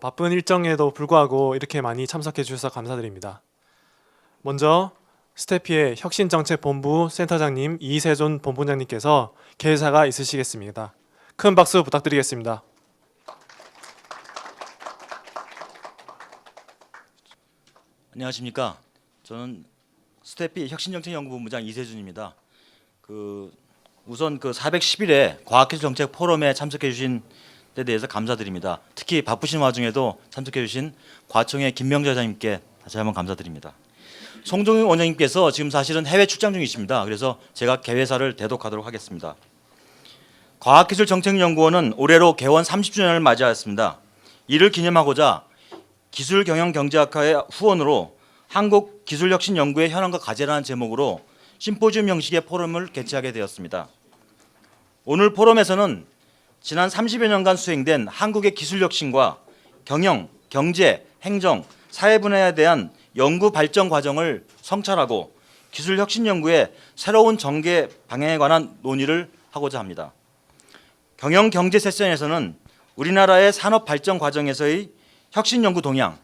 바쁜 일정에도 불구하고 이렇게 많이 참석해 주셔서 감사드립니다. 먼저 스태피의 혁신정책본부 센터장님 이세존 본부장님께서 개사가 있으시겠습니다. 큰 박수 부탁드리겠습니다. 안녕하십니까. 저는 스태피 혁신정책연구본부장 이세준입니다. 우선 410일에 과학기술정책 포럼에 참석해 주신 데 대해서 감사드립니다. 특히 바쁘신 와중에도 참석해 주신 과청의 김명재 회장님께 다시 한번 감사드립니다. 송종윤 원장님께서 지금 사실은 해외 출장 중이십니다. 그래서 제가 개회사를 대독하도록 하겠습니다. 과학기술정책연구원은 올해로 개원 30주년을 맞이하였습니다. 이를 기념하고자 기술경영경제학과의 후원으로 한국기술혁신연구의 현황과 과제라는 제목으로 심포지움 형식의 포럼을 개최하게 되었습니다. 오늘 포럼에서는 지난 30여 년간 수행된 한국의 기술혁신과 경영, 경제, 행정, 사회 분야에 대한 연구 발전 과정을 성찰하고 기술혁신연구의 새로운 전개 방향에 관한 논의를 하고자 합니다. 경영 경제 세션에서는 우리나라의 산업 발전 과정에서의 혁신연구 동향,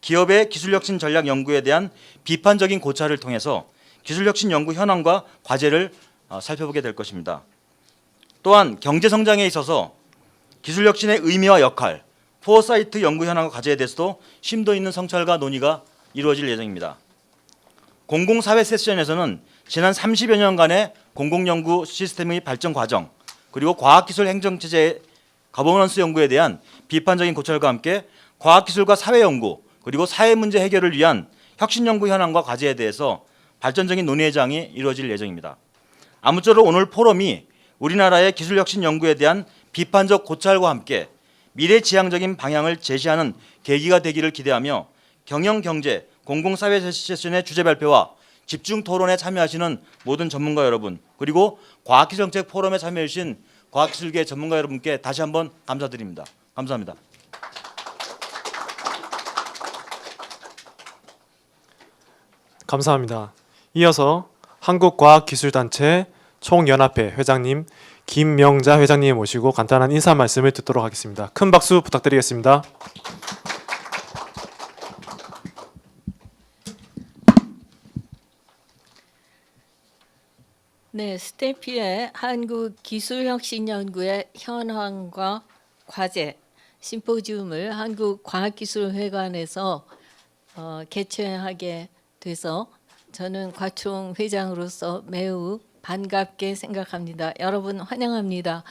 기업의 기술혁신 전략 연구에 대한 비판적인 고찰을 통해서 기술혁신 연구 현황과 과제를 살펴보게 될 것입니다. 또한 경제성장에 있어서 기술혁신의 의미와 역할, 포어사이트 연구 현황과 과제에 대해서도 심도 있는 성찰과 논의가 이루어질 예정입니다. 공공사회 세션에서는 지난 30여 년간의 공공연구 시스템의 발전 과정, 그리고 과학기술 행정체제의 거버넌스 연구에 대한 비판적인 고찰과 함께 과학기술과 사회연구, 그리고 사회문제 해결을 위한 혁신연구 현황과 과제에 대해서 발전적인 논의회장이 이루어질 예정입니다. 아무쪼록 오늘 포럼이 우리나라의 기술혁신 연구에 대한 비판적 고찰과 함께 미래지향적인 방향을 제시하는 계기가 되기를 기대하며 경영경제, 공공사회 세션의 주제 발표와 집중 토론에 참여하시는 모든 전문가 여러분, 그리고 과학기술정책 포럼에 참여해 주신 과학기술계 전문가 여러분께 다시 한번 감사드립니다. 감사합니다. 감사합니다. 이어서 한국과학기술단체 총연합회 회장님 김명자 회장님 모시고 간단한 인사 말씀을 듣도록 하겠습니다. 큰 박수 부탁드리겠습니다. 네, 스태피의 한국기술혁신연구의 현황과 과제 심포지움을 한국과학기술회관에서 개최하게 돼서 저는 과총 회장으로서 매우 반갑게 생각합니다. 여러분 환영합니다.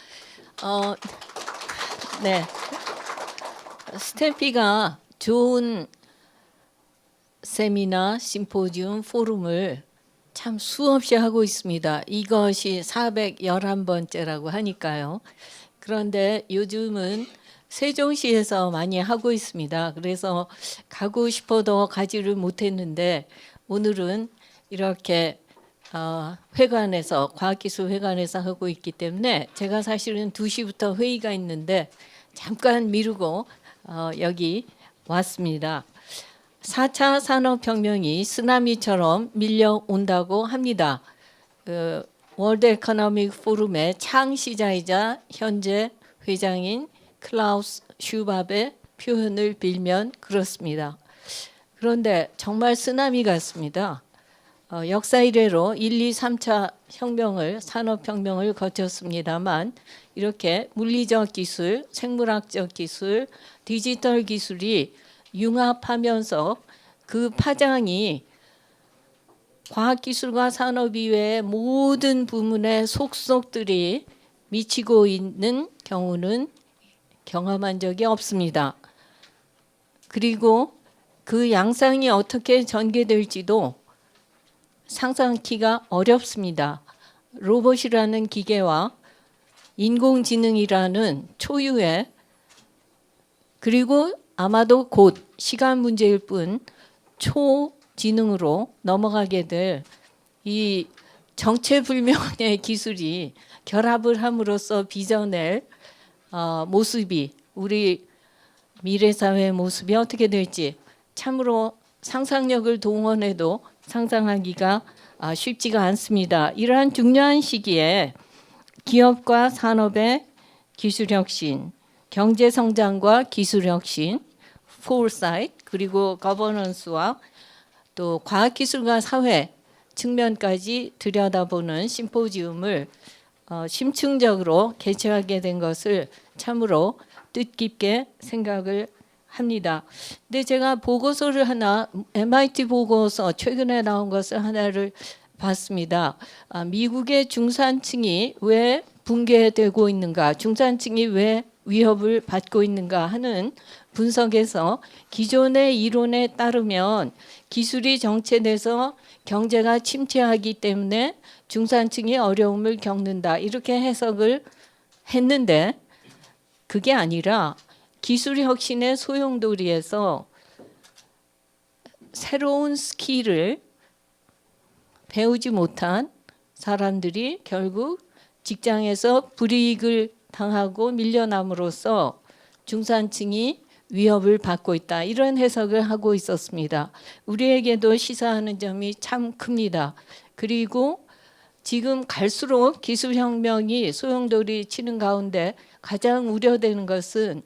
네, 스태피가 좋은 세미나, 심포지움, 포럼을 참 수없이 하고 있습니다. 이것이 411번째라고 하니까요. 그런데 요즘은 세종시에서 많이 하고 있습니다. 그래서 가고 싶어도 가지를 못했는데 오늘은 이렇게 회관에서 과학기술회관에서 하고 있기 때문에 제가 사실은 2시부터 회의가 있는데 잠깐 미루고 여기 왔습니다. 4차 산업혁명이 쓰나미처럼 밀려온다고 합니다. 월드 에코노믹 포럼의 창시자이자 현재 회장인 클라우스 슈밥의 표현을 빌면 그렇습니다. 그런데 정말 쓰나미 같습니다. 역사 이래로 1, 2, 3차 혁명을 산업혁명을 거쳤습니다만 이렇게 물리적 기술, 생물학적 기술, 디지털 기술이 융합하면서 그 파장이 과학기술과 산업 이외의 모든 부문의 속속들이 미치고 있는 경우는 경험한 적이 없습니다. 그리고 그 양상이 어떻게 전개될지도 상상하기가 어렵습니다. 로봇이라는 기계와 인공지능이라는 초유의 그리고 아마도 곧 시간 문제일 뿐 초지능으로 넘어가게 될 이 정체불명의 기술이 결합을 함으로써 빚어낼 모습이 우리 미래사회의 모습이 어떻게 될지 참으로 상상력을 동원해도 상상하기가 쉽지가 않습니다. 이러한 중요한 시기에 기업과 산업의 기술혁신, 경제성장과 기술혁신, foresight 그리고 governance와 또 과학기술과 사회 측면까지 들여다보는 심포지움을 심층적으로 개최하게 된 것을 참으로 뜻깊게 생각을 합니다. 근데 제가 보고서를 하나 MIT 보고서 최근에 나온 것을 하나를 봤습니다. 미국의 중산층이 왜 붕괴되고 있는가, 중산층이 왜 위협을 받고 있는가 하는 분석에서 기존의 이론에 따르면 기술이 정체돼서 경제가 침체하기 때문에 중산층이 어려움을 겪는다 이렇게 해석을 했는데 그게 아니라 기술 혁신의 소용돌이에서 새로운 스킬을 배우지 못한 사람들이 결국 직장에서 불이익을 당하고 밀려남으로써 중산층이 위협을 받고 있다. 이런 해석을 하고 있었습니다. 우리에게도 시사하는 점이 참 큽니다. 그리고 지금 갈수록 기술혁명이 소용돌이 치는 가운데 가장 우려되는 것은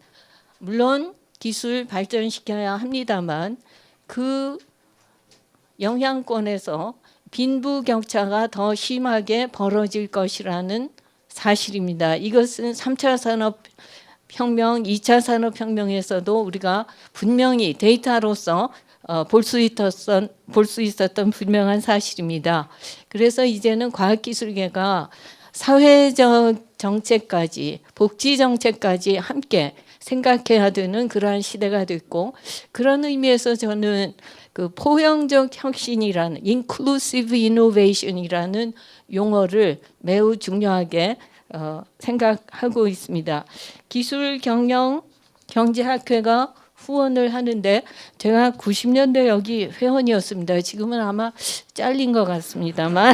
물론 기술 발전시켜야 합니다만 그 영향권에서 빈부격차가 더 심하게 벌어질 것이라는 사실입니다. 이것은 3차 산업혁명, 2차 산업혁명에서도 우리가 분명히 데이터로서 볼 수 있었던 분명한 사실입니다. 그래서 이제는 과학기술계가 사회적 정책까지 복지 정책까지 함께 생각해야 되는 그러한 시대가 됐고 그런 의미에서 저는 그 포용적 혁신이라는 inclusive innovation이라는 용어를 매우 중요하게 생각하고 있습니다. 기술경영경제학회가 후원을 하는데 제가 90년대 여기 회원이었습니다. 지금은 아마 잘린 것 같습니다만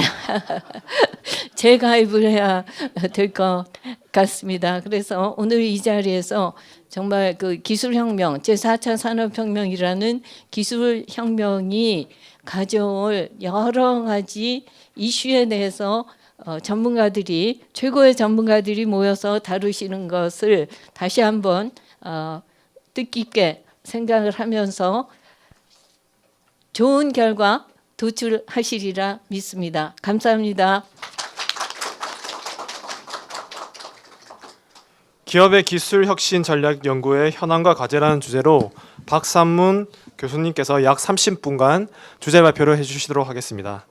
재가입을 해야 될 것 같습니다. 그래서 오늘 이 자리에서 정말 그 기술혁명, 제4차 산업혁명이라는 기술혁명이 가져올 여러 가지 이슈에 대해서 전문가들이 최고의 전문가들이 모여서 다루시는 것을 다시 한번 뜻깊게 생각을 하면서 좋은 결과 도출하시리라 믿습니다. 감사합니다. 기업의 기술 혁신 전략 연구의 현황과 과제라는 주제로 박삼문 교수님께서 약 30분간 주제 발표를 해주시도록 하겠습니다.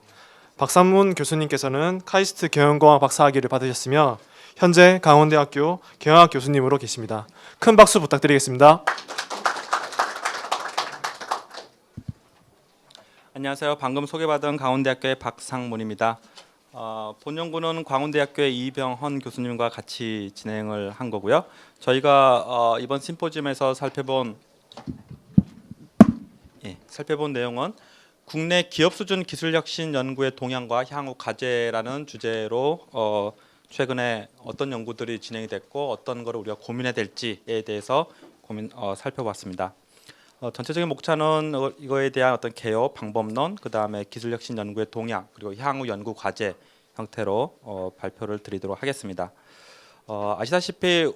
박삼문 교수님께서는 카이스트 경영공학 박사학위를 받으셨으며 현재 강원대학교 경영학 교수님으로 계십니다. 큰 박수 부탁드리겠습니다. 안녕하세요. 방금 소개받은 강원대학교의 박상문입니다. 본 연구는 광운대학교의 이병헌 교수님과 같이 진행을 한 거고요. 저희가 이번 심포지엄에서 살펴본 내용은 국내 기업 수준 기술 혁신 연구의 동향과 향후 과제라는 주제로 최근에 어떤 연구들이 진행이 됐고 어떤 거를 우리가 고민해야 될지에 대해서 살펴봤습니다. 전체적인 목차는 이거에 대한 어떤 개요, 방법론, 그 다음에 기술혁신 연구의 동향, 그리고 향후 연구 과제 형태로 발표를 드리도록 하겠습니다. 아시다시피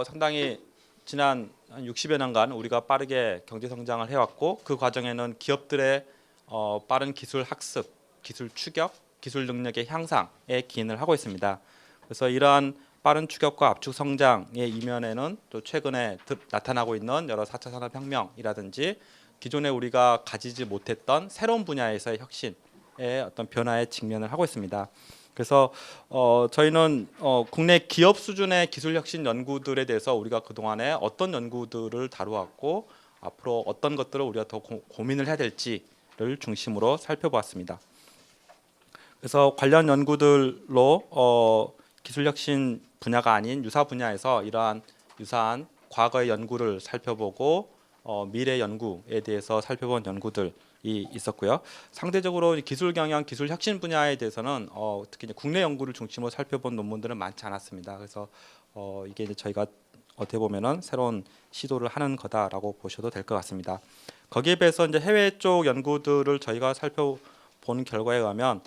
상당히 지난 한 60여 년간 우리가 빠르게 경제 성장을 해왔고 그 과정에는 기업들의 빠른 기술 학습, 기술 추격, 기술 능력의 향상에 기인을 하고 있습니다. 그래서 이러한 빠른 추격과 압축 성장의 이면에는 또 최근에 나타나고 있는 여러 4차 산업혁명이라든지 기존에 우리가 가지지 못했던 새로운 분야에서의 혁신의 어떤 변화에 직면을 하고 있습니다. 그래서 저희는 국내 기업 수준의 기술 혁신 연구들에 대해서 우리가 그동안에 어떤 연구들을 다루었고 앞으로 어떤 것들을 우리가 더 고민을 해야 될지를 중심으로 살펴보았습니다. 그래서 관련 연구들로 기술혁신 분야가 아닌 유사 분야에서 이러한 유사한 과거의 연구를 살펴보고 미래 연구에 대해서 살펴본 연구들이 있었고요. 상대적으로 기술 경영, 기술 혁신 분야에 대해서는 특히 이제 국내 연구를 중심으로 살펴본 논문들은 많지 않았습니다. 그래서 이게 이제 저희가 어떻게 보면은 새로운 시도를 하는 거다라고 보셔도 될 것 같습니다. 거기에 비해서 이제 해외 쪽 연구들을 저희가 살펴본 결과에 의하면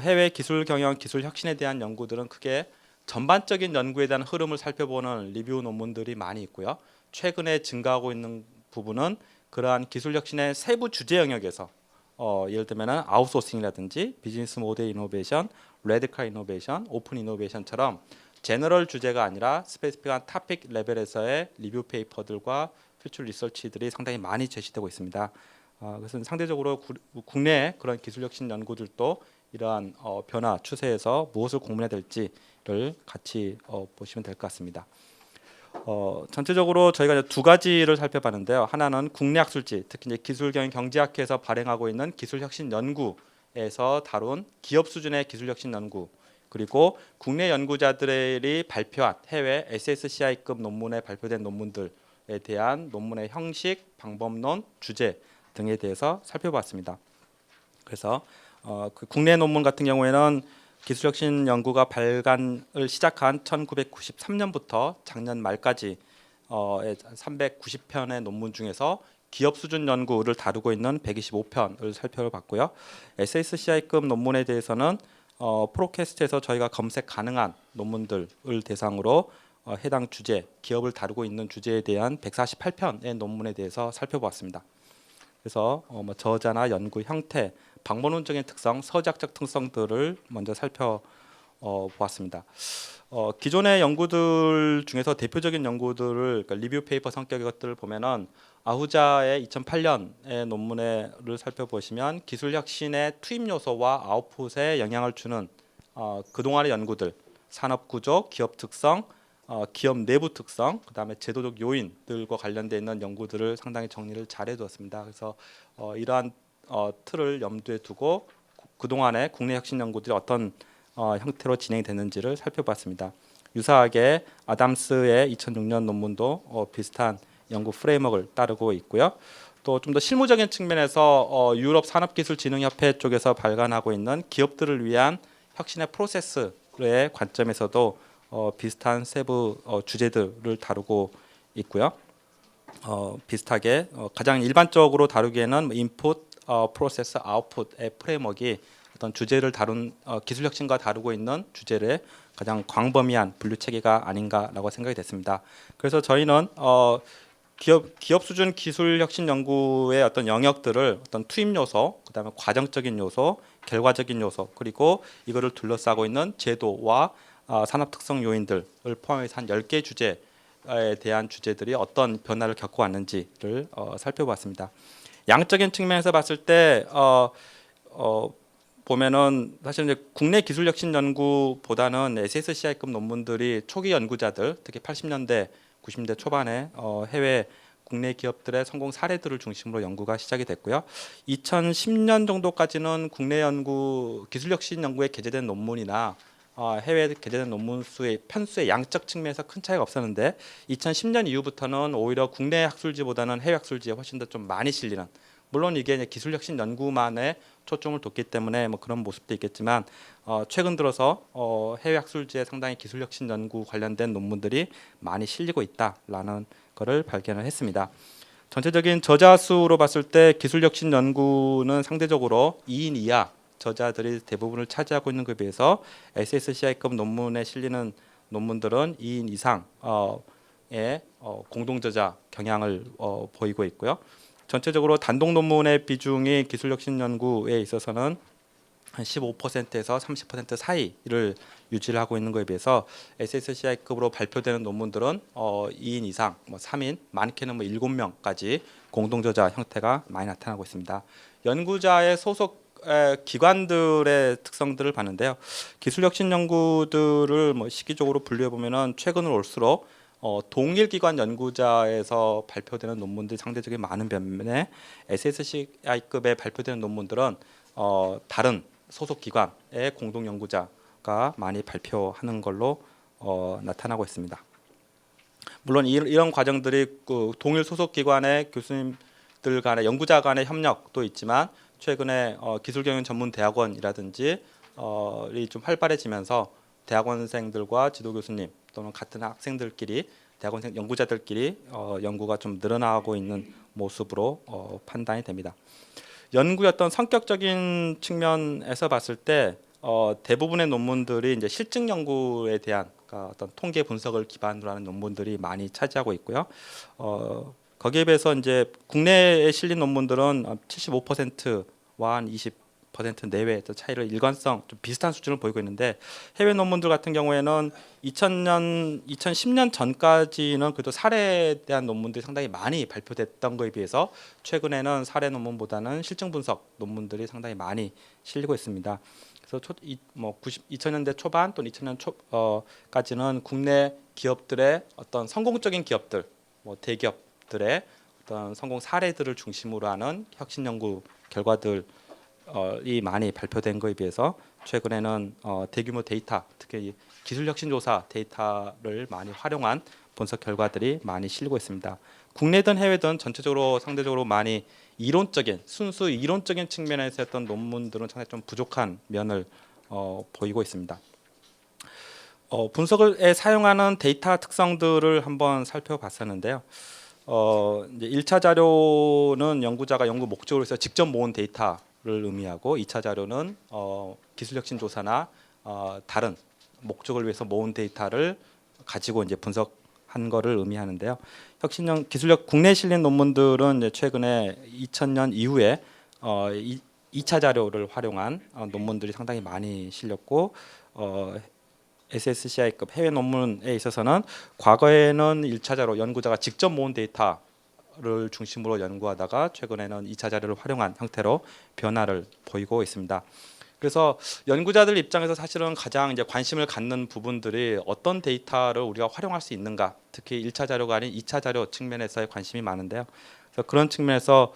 해외 기술 경영, 기술 혁신에 대한 연구들은 크게 전반적인 연구에 대한 흐름을 살펴보는 리뷰 논문들이 많이 있고요. 최근에 증가하고 있는 부분은 그러한 기술 혁신의 세부 주제 영역에서 예를 들면은 아웃소싱이라든지 비즈니스 모델 이노베이션, 레디컬 이노베이션, 오픈 이노베이션처럼 제너럴 주제가 아니라 스페시픽한 토픽 레벨에서의 리뷰 페이퍼들과 퓨처 리서치들이 상당히 많이 제시되고 있습니다. 그래서 상대적으로 국내 그런 기술 혁신 연구들도 이러한 변화 추세에서 무엇을 공부해야 될지를 같이 보시면 될 것 같습니다. 전체적으로 저희가 이제 두 가지를 살펴봤는데요. 하나는 국내 학술지, 특히 이제 기술경영 경제학회에서 발행하고 있는 기술혁신 연구에서 다룬 기업 수준의 기술혁신 연구, 그리고 국내 연구자들이 발표한 해외 SSCI급 논문에 발표된 논문들에 대한 논문의 형식, 방법론, 주제 등에 대해서 살펴봤습니다. 그래서 그 국내 논문 같은 경우에는 기술혁신 연구가 발간을 시작한 1993년부터 작년 말까지 390편의 논문 중에서 기업 수준 연구를 다루고 있는 125편을 살펴봤고요. SSCI급 논문에 대해서는 프로캐스트에서 저희가 검색 가능한 논문들을 대상으로 해당 주제, 기업을 다루고 있는 주제에 대한 148편의 논문에 대해서 살펴보았습니다. 그래서 저자나 연구 형태, 방법론적인 특성, 서작적 특성들을 먼저 살펴보았습니다. 기존의 연구들 중에서 대표적인 연구들을, 그러니까 리뷰 페이퍼 성격의 것들을 보면은 아후자의 2008년의 논문을 살펴보시면 기술 혁신의 투입 요소와 아웃풋에 영향을 주는 그동안의 연구들, 산업 구조, 기업 특성, 기업 내부 특성, 그다음에 제도적 요인들과 관련되어 있는 연구들을 상당히 정리를 잘 해두었습니다. 그래서 이러한 틀을 염두에 두고 그동안의 국내 혁신 연구들이 어떤 형태로 진행이 됐는지를 살펴봤습니다. 유사하게 아담스의 2006년 논문도 비슷한 연구 프레임워크를 따르고 있고요. 또 좀 더 실무적인 측면에서 유럽 산업기술진흥협회 쪽에서 발간하고 있는 기업들을 위한 혁신의 프로세스의 관점에서도 비슷한 세부 주제들을 다루고 있고요. 비슷하게 가장 일반적으로 다루기에는 인풋, 프로세스, 아웃풋의 프레임워크가 어떤 주제를 다룬 기술혁신과 다루고 있는 주제를 가장 광범위한 분류 체계가 아닌가라고 생각이 됐습니다. 그래서 저희는 기업 수준 기술 혁신 연구의 어떤 영역들을 어떤 투입 요소, 그다음에 과정적인 요소, 결과적인 요소, 그리고 이거를 둘러싸고 있는 제도와 산업 특성 요인들을 포함해서 한 10개 주제에 대한 주제들이 어떤 변화를 겪고 왔는지를 살펴봤습니다. 양적인 측면에서 봤을 때 보면은 사실 이제 국내 기술 혁신 연구보다는 SSCI급 논문들이 초기 연구자들, 특히 80년대, 90년대 초반에 해외 국내 기업들의 성공 사례들을 중심으로 연구가 시작이 됐고요. 2010년 정도까지는 국내 연구 기술 혁신 연구에 게재된 논문이나 해외에 게재된 논문 수의 편수의 양적 측면에서 큰 차이가 없었는데 2010년 이후부터는 오히려 국내 학술지보다는 해외 학술지에 훨씬 더 좀 많이 실리는, 물론 이게 이제 기술 혁신 연구만에 초점을 뒀기 때문에 뭐 그런 모습도 있겠지만 최근 들어서 해외 학술지에 상당히 기술 혁신 연구 관련된 논문들이 많이 실리고 있다라는 것을 발견을 했습니다. 전체적인 저자 수로 봤을 때 기술 혁신 연구는 상대적으로 2인 이하 저자들이 대부분을 차지하고 있는 것에 비해서 SSCI급 논문에 실리는 논문들은 2인 이상의 공동 저자 경향을 보이고 있고요. 전체적으로 단독 논문의 비중이 기술혁신 연구에 있어서는 한 15%에서 30% 사이를 유지를 하고 있는 것에 비해서 SSCI급으로 발표되는 논문들은 2인 이상, 3인, 많게는 7명까지 공동 저자 형태가 많이 나타나고 있습니다. 연구자의 소속 기관들의 특성들을 봤는데요. 기술혁신 연구들을 시기적으로 분류해 보면은 최근으로 올수록 동일 기관 연구자에서 발표되는 논문들이 상대적으로 많은 반면에 SSCI급에 발표되는 논문들은 다른 소속 기관의 공동 연구자가 많이 발표하는 걸로 나타나고 있습니다. 물론 이런 과정들이 그 동일 소속 기관의 교수님들 간의 연구자 간의 협력도 있지만 최근에 기술경영 전문대학원이라든지 좀 활발해지면서 대학원생들과 지도 교수님 또는 같은 학생들끼리 대학원생 연구자들끼리 연구가 좀 늘어나고 있는 모습으로 판단이 됩니다. 연구의 어떤 성격적인 측면에서 봤을 때 대부분의 논문들이 이제 실증 연구에 대한, 그러니까 어떤 통계 분석을 기반으로 하는 논문들이 많이 차지하고 있고요. 거기에 비해서 이제 국내에 실린 논문들은 75%와 한 20% 내외 차이를 일관성 좀 비슷한 수준을 보이고 있는데 해외 논문들 같은 경우에는 2010년 전까지는 그래도 사례에 대한 논문들이 상당히 많이 발표됐던 거에 비해서 최근에는 사례 논문보다는 실증 분석 논문들이 상당히 많이 실리고 있습니다. 그래서 2000년대 초반 또는 2000년 초까지는 국내 기업들의 어떤 성공적인 기업들, 대기업들의 어떤 성공 사례들을 중심으로 하는 혁신 연구 결과들이 많이 발표된 거에 비해서 최근에는 대규모 데이터, 특히 기술 혁신 조사 데이터를 많이 활용한 분석 결과들이 많이 실리고 있습니다. 국내든 해외든 전체적으로 상대적으로 많이 순수 이론적인 측면에서 했던 논문들은 상당히 좀 부족한 면을 보이고 있습니다. 분석에 사용하는 데이터 특성들을 한번 살펴봤었는데요. 이제 1차 자료는 연구자가 연구 목적으로 해서 직접 모은 데이터를 의미하고 2차 자료는 기술혁신 조사나 다른 목적을 위해서 모은 데이터를 가지고 이제 분석한 거를 의미하는데요. 혁신형 기술력 국내 실린 논문들은 이제 최근에 2000년 이후에 2차 자료를 활용한 논문들이 상당히 많이 실렸고 SSCI급 해외 논문에 있어서는 과거에는 1차 자료 연구자가 직접 모은 데이터를 중심으로 연구하다가 최근에는 2차 자료를 활용한 형태로 변화를 보이고 있습니다. 그래서 연구자들 입장에서 사실은 가장 이제 관심을 갖는 부분들이 어떤 데이터를 우리가 활용할 수 있는가, 특히 1차 자료가 아닌 2차 자료 측면에서의 관심이 많은데요. 그래서 그런 측면에서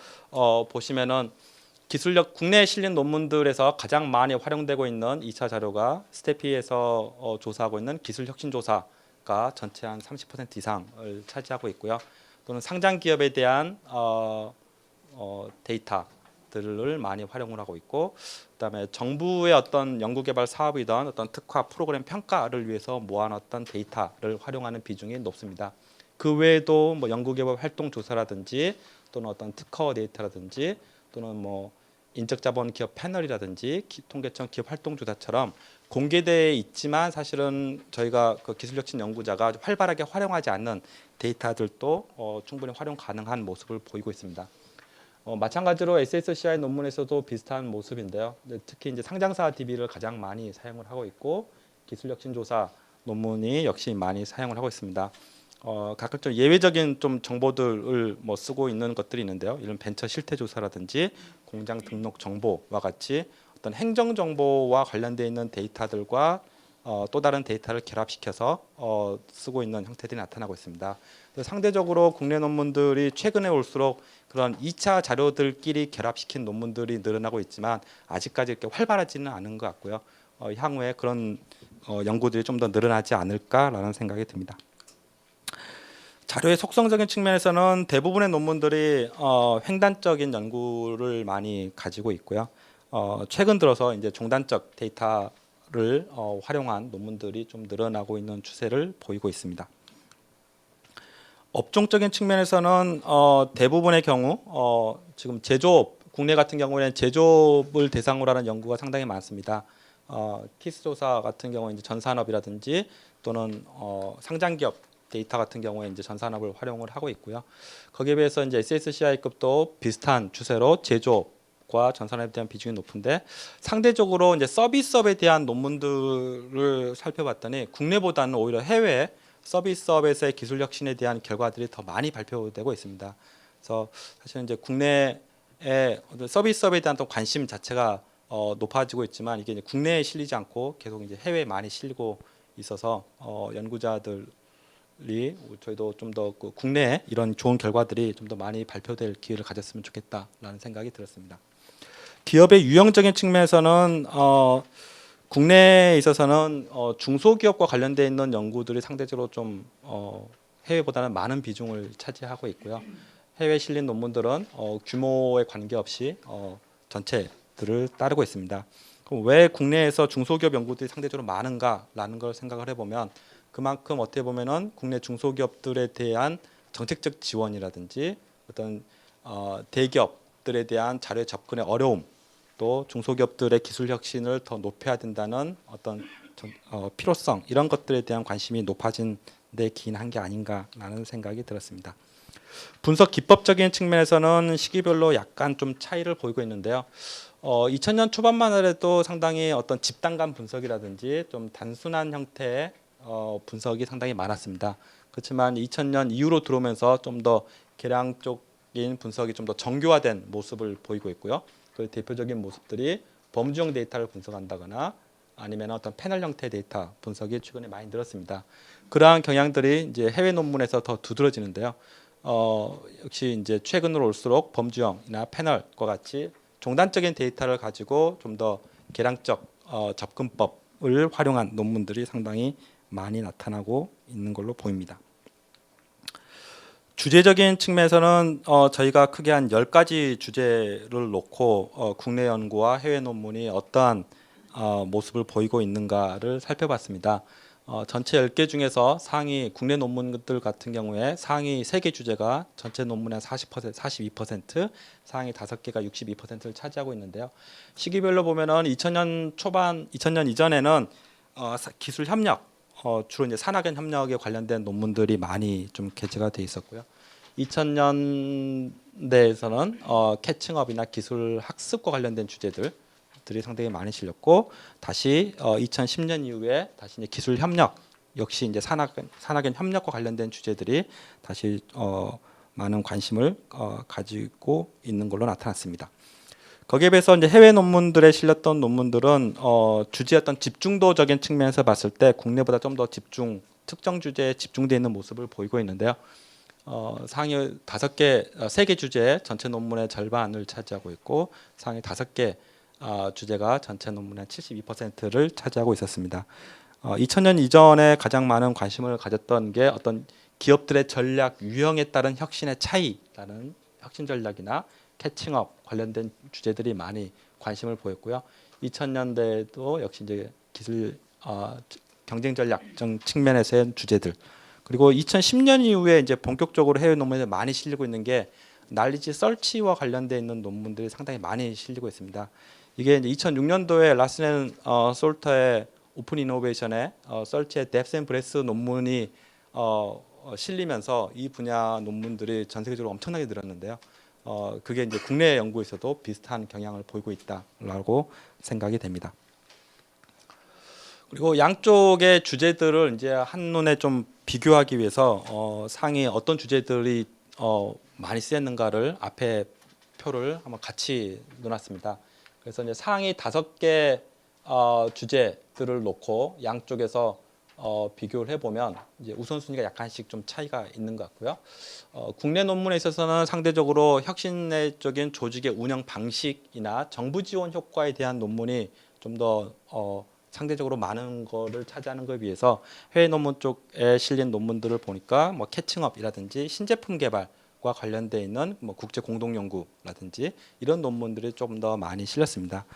보시면은 기술력 국내에 실린 논문들에서 가장 많이 활용되고 있는 2차 자료가 스태피에서 조사하고 있는 기술 혁신 조사가 전체 한 30% 이상을 차지하고 있고요. 또는 상장 기업에 대한 데이터들을 많이 활용을 하고 있고, 그다음에 정부의 어떤 연구개발 사업이든 어떤 특화 프로그램 평가를 위해서 모아놨던 데이터를 활용하는 비중이 높습니다. 그 외에도 연구개발 활동 조사라든지 또는 어떤 특허 데이터라든지 또는 인적자본 기업 패널이라든지 통계청 기업 활동 조사처럼 공개되어 있지만 사실은 저희가 그 기술혁신 연구자가 활발하게 활용하지 않는 데이터들도 충분히 활용 가능한 모습을 보이고 있습니다. 마찬가지로 SSCI 논문에서도 비슷한 모습인데요. 특히 이제 상장사 DB를 가장 많이 사용을 하고 있고 기술혁신 조사 논문이 역시 많이 사용을 하고 있습니다. 각각 좀 예외적인 좀 정보들을 쓰고 있는 것들이 있는데요. 이런 벤처 실태 조사라든지 공장 등록 정보와 같이 어떤 행정 정보와 관련되어 있는 데이터들과 또 다른 데이터를 결합시켜서 쓰고 있는 형태들이 나타나고 있습니다. 상대적으로 국내 논문들이 최근에 올수록 그런 2차 자료들끼리 결합시킨 논문들이 늘어나고 있지만 아직까지 이렇게 활발하지는 않은 것 같고요. 향후에 그런 연구들이 좀 더 늘어나지 않을까라는 생각이 듭니다. 자료의 속성적인 측면에서는 대부분의 논문들이 횡단적인 연구를 많이 가지고 있고요. 최근 들어서 이제 종단적 데이터를 활용한 논문들이 좀 늘어나고 있는 추세를 보이고 있습니다. 업종적인 측면에서는 대부분의 경우 지금 제조업, 국내 같은 경우에는 제조업을 대상으로 하는 연구가 상당히 많습니다. 키스 조사 같은 경우 이제 전산업이라든지 또는 상장기업 데이터 같은 경우에 이제 전산업을 활용을 하고 있고요. 거기에 비해서 이제 SSCI급도 비슷한 추세로 제조업과 전산업에 대한 비중이 높은데 상대적으로 이제 서비스업에 대한 논문들을 살펴봤더니 국내보다는 오히려 해외 서비스업에서의 기술 혁신에 대한 결과들이 더 많이 발표되고 있습니다. 그래서 사실 이제 국내의 서비스업에 대한 또 관심 자체가 높아지고 있지만 이게 이제 국내에 실리지 않고 계속 이제 해외에 많이 실리고 있어서 연구자들이 저희도 좀 더 국내에 이런 좋은 결과들이 좀 더 많이 발표될 기회를 가졌으면 좋겠다라는 생각이 들었습니다. 기업의 유형적인 측면에서는 국내에 있어서는 중소기업과 관련되어 있는 연구들이 상대적으로 좀 해외보다는 많은 비중을 차지하고 있고요. 해외 실린 논문들은 규모에 관계없이 전체들을 따르고 있습니다. 그럼 왜 국내에서 중소기업 연구들이 상대적으로 많은가라는 걸 생각을 해보면 그만큼 어떻게 보면은 국내 중소기업들에 대한 정책적 지원이라든지 어떤 대기업들에 대한 자료에 접근의 어려움, 또 중소기업들의 기술 혁신을 더 높여야 된다는 어떤 필요성 이런 것들에 대한 관심이 높아진 데 기인한 게 아닌가라는 생각이 들었습니다. 분석 기법적인 측면에서는 시기별로 약간 좀 차이를 보이고 있는데요. 2000년 초반만 해도 상당히 어떤 집단 간 분석이라든지 좀 단순한 형태의 분석이 상당히 많았습니다. 그렇지만 2000년 이후로 들어오면서 좀 더 계량적인 분석이 좀 더 정교화된 모습을 보이고 있고요. 그 대표적인 모습들이 범주형 데이터를 분석한다거나 아니면 어떤 패널 형태 데이터 분석이 최근에 많이 늘었습니다. 그러한 경향들이 이제 해외 논문에서 더 두드러지는데요. 역시 이제 최근으로 올수록 범주형이나 패널과 같이 종단적인 데이터를 가지고 좀 더 계량적 접근법을 활용한 논문들이 상당히 많이 나타나고 있는 걸로 보입니다. 주제적인 측면에서는 저희가 크게 한 10가지 주제를 놓고 국내 연구와 해외 논문이 어떠한 모습을 보이고 있는가를 살펴봤습니다. 전체 10개 중에서 상위 국내 논문들 같은 경우에 상위 3개 주제가 전체 논문의 40%, 42%, 상위 5개가 62%를 차지하고 있는데요. 시기별로 보면은 2000년 초반, 2000년 이전에는 기술 협력, 주로 이제 산학연 협력에 관련된 논문들이 많이 좀 게재가 돼 있었고요. 2000년대에서는 캐칭업이나 기술 학습과 관련된 주제들이 상당히 많이 실렸고, 다시 2010년 이후에 다시 이제 기술 협력, 역시 이제 산학연 협력과 관련된 주제들이 다시 많은 관심을 가지고 있는 걸로 나타났습니다. 거기에 비해서 이제 해외 논문들에 실렸던 논문들은 주제의 어떤 집중도적인 측면에서 봤을 때 국내보다 좀 더 특정 주제에 집중되어 있는 모습을 보이고 있는데요. 상위 5개, 3개 주제 전체 논문의 절반을 차지하고 있고, 상위 5개 주제가 전체 논문의 72%를 차지하고 있었습니다. 2000년 이전에 가장 많은 관심을 가졌던 게 어떤 기업들의 전략 유형에 따른 혁신의 차이라는 혁신 전략이나 캐칭업 관련된 주제들이 많이 관심을 보였고요. 2000년대에도 역시 이제 기술 경쟁 전략적 측면에서의 주제들, 그리고 2010년 이후에 이제 본격적으로 해외 논문에 많이 실리고 있는 게 날리지 서치와 관련돼 있는 논문들이 상당히 많이 실리고 있습니다. 이게 이제 2006년도에 라슨 앤 솔터의 오픈 이노베이션의 서치의 뎁스 앤 브레스 논문이 실리면서 이 분야 논문들이 전 세계적으로 엄청나게 늘었는데요. 그게 이제 국내 연구에서도 비슷한 경향을 보이고 있다라고 생각이 됩니다. 그리고 양쪽의 주제들을 이제 한눈에 좀 비교하기 위해서 상위 어떤 주제들이 많이 쓰였는가를 앞에 표를 한번 같이 놓았습니다. 그래서 이제 상위 5개 주제들을 놓고 양쪽에서 비교를 해보면 이제 우선순위가 약간씩 좀 차이가 있는 것 같고요. 국내 논문에 있어서는 상대적으로 혁신적인 조직의 운영 방식이나 정부 지원 효과에 대한 논문이 좀 더 상대적으로 많은 거를 차지하는 것에 비해서 해외 논문 쪽에 실린 논문들을 보니까 뭐 캐칭업이라든지 신제품 개발과 관련돼 있는 뭐 국제 공동 연구라든지 이런 논문들이 좀 더 많이 실렸습니다.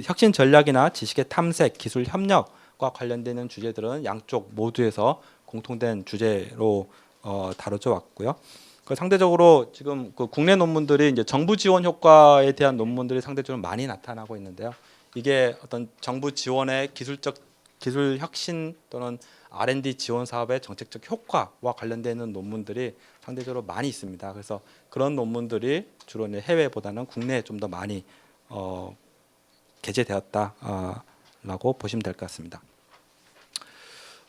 혁신 전략이나 지식의 탐색, 기술 협력과 관련되는 주제들은 양쪽 모두에서 공통된 주제로 다뤄져 왔고요. 그 상대적으로 지금 그 국내 논문들이 이제 정부 지원 효과에 대한 논문들이 상대적으로 많이 나타나고 있는데요. 이게 어떤 정부 지원의 기술 혁신 또는 R&D 지원 사업의 정책적 효과와 관련되는 논문들이 상대적으로 많이 있습니다. 그래서 그런 논문들이 주로 해외보다는 국내에 좀 더 많이 게재되었다라고 보시면 될 것 같습니다.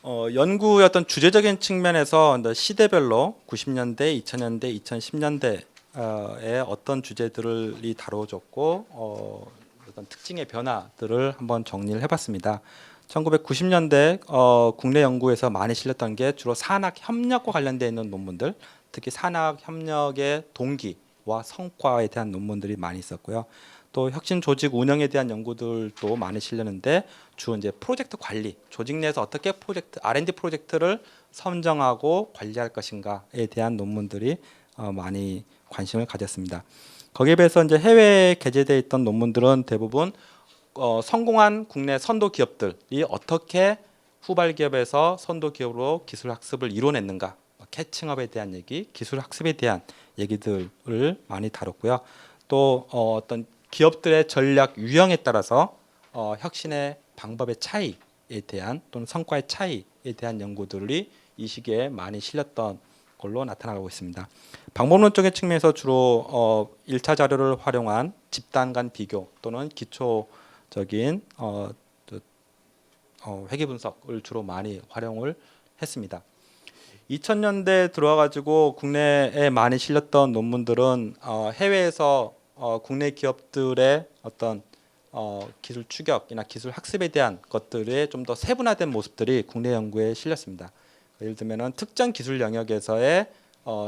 연구의 어떤 주제적인 측면에서 시대별로 90년대, 2000년대, 2010년대에 어떤 주제들이 다뤄졌고 어떤 특징의 변화들을 한번 정리를 해봤습니다. 1990년대 국내 연구에서 많이 실렸던 게 주로 산학 협력과 관련되어 있는 논문들, 특히 산학 협력의 동기와 성과에 대한 논문들이 많이 있었고요. 또 혁신 조직 운영에 대한 연구들도 많이 실렸는데 주로 이제 프로젝트 관리, 조직 내에서 어떻게 R&D 프로젝트를 선정하고 관리할 것인가에 대한 논문들이 많이 관심을 가졌습니다. 거기에 비해서 이제 해외에 게재되어 있던 논문들은 대부분 성공한 국내 선도 기업들이 어떻게 후발 기업에서 선도 기업으로 기술 학습을 이뤄냈는가, 캐칭업에 대한 얘기, 기술 학습에 대한 얘기들을 많이 다뤘고요. 또 어떤 기업들의 전략 유형에 따라서 혁신의 방법의 차이에 대한 또는 성과의 차이에 대한 연구들이 이 시기에 많이 실렸던 걸로 나타나고 있습니다. 방법론적인 측면에서 주로 1차 자료를 활용한 집단 간 비교 또는 기초적인 회귀 분석을 주로 많이 활용을 했습니다. 2000년대 들어와 가지고 국내에 많이 실렸던 논문들은 해외에서 국내 기업들의 어떤 기술 추격이나 기술 학습에 대한 것들의 좀 더 세분화된 모습들이 국내 연구에 실렸습니다. 예를 들면은 특정 기술 영역에서의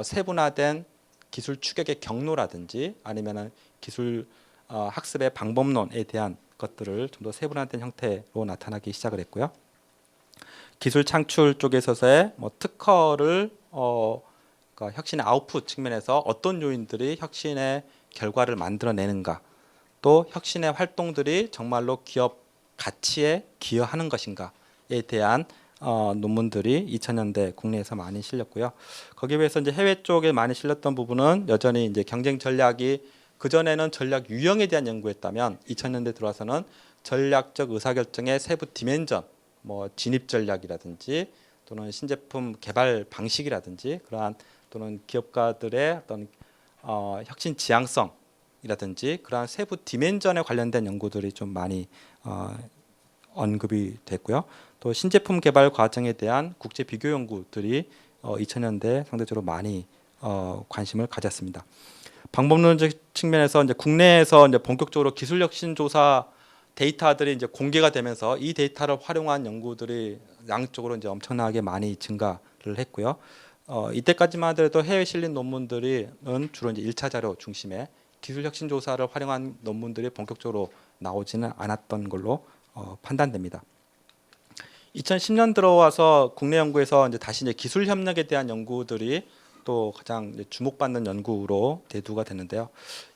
세분화된 기술 추격의 경로라든지 아니면은 기술 학습의 방법론에 대한 것들을 좀 더 세분화된 형태로 나타나기 시작을 했고요. 기술 창출 쪽에서의 뭐 특허를 그러니까 혁신의 아웃풋 측면에서 어떤 요인들이 혁신의 결과를 만들어내는가, 또 혁신의 활동들이 정말로 기업 가치에 기여하는 것인가에 대한 논문들이 2000년대 국내에서 많이 실렸고요. 거기에 비해서 이제 해외 쪽에 많이 실렸던 부분은 여전히 이제 경쟁 전략이 그 전에는 전략 유형에 대한 연구였다면 2000년대 들어와서는 전략적 의사결정의 세부 디멘전, 뭐 진입 전략이라든지 또는 신제품 개발 방식이라든지 그러한 또는 기업가들의 어떤 혁신 지향성이라든지 그러한 세부 디멘전에 관련된 연구들이 좀 많이 언급이 됐고요. 또 신제품 개발 과정에 대한 국제 비교 연구들이 2000년대 상대적으로 많이 관심을 가졌습니다. 방법론적 측면에서 이제 국내에서 이제 본격적으로 기술 혁신 조사 데이터들이 이제 공개가 되면서 이 데이터를 활용한 연구들이 양쪽으로 이제 엄청나게 많이 증가를 했고요. 이때까지만 하더라도 해외 실린 논문들은 주로 이제 1차 자료 중심의 기술 혁신 조사를 활용한 논문들이 본격적으로 나오지는 않았던 걸로 판단됩니다. 2010년 들어와서 국내 연구에서 이제 다시 이제 기술 협력에 대한 연구들이 또 가장 이제 주목받는 연구로 대두가 됐는데요.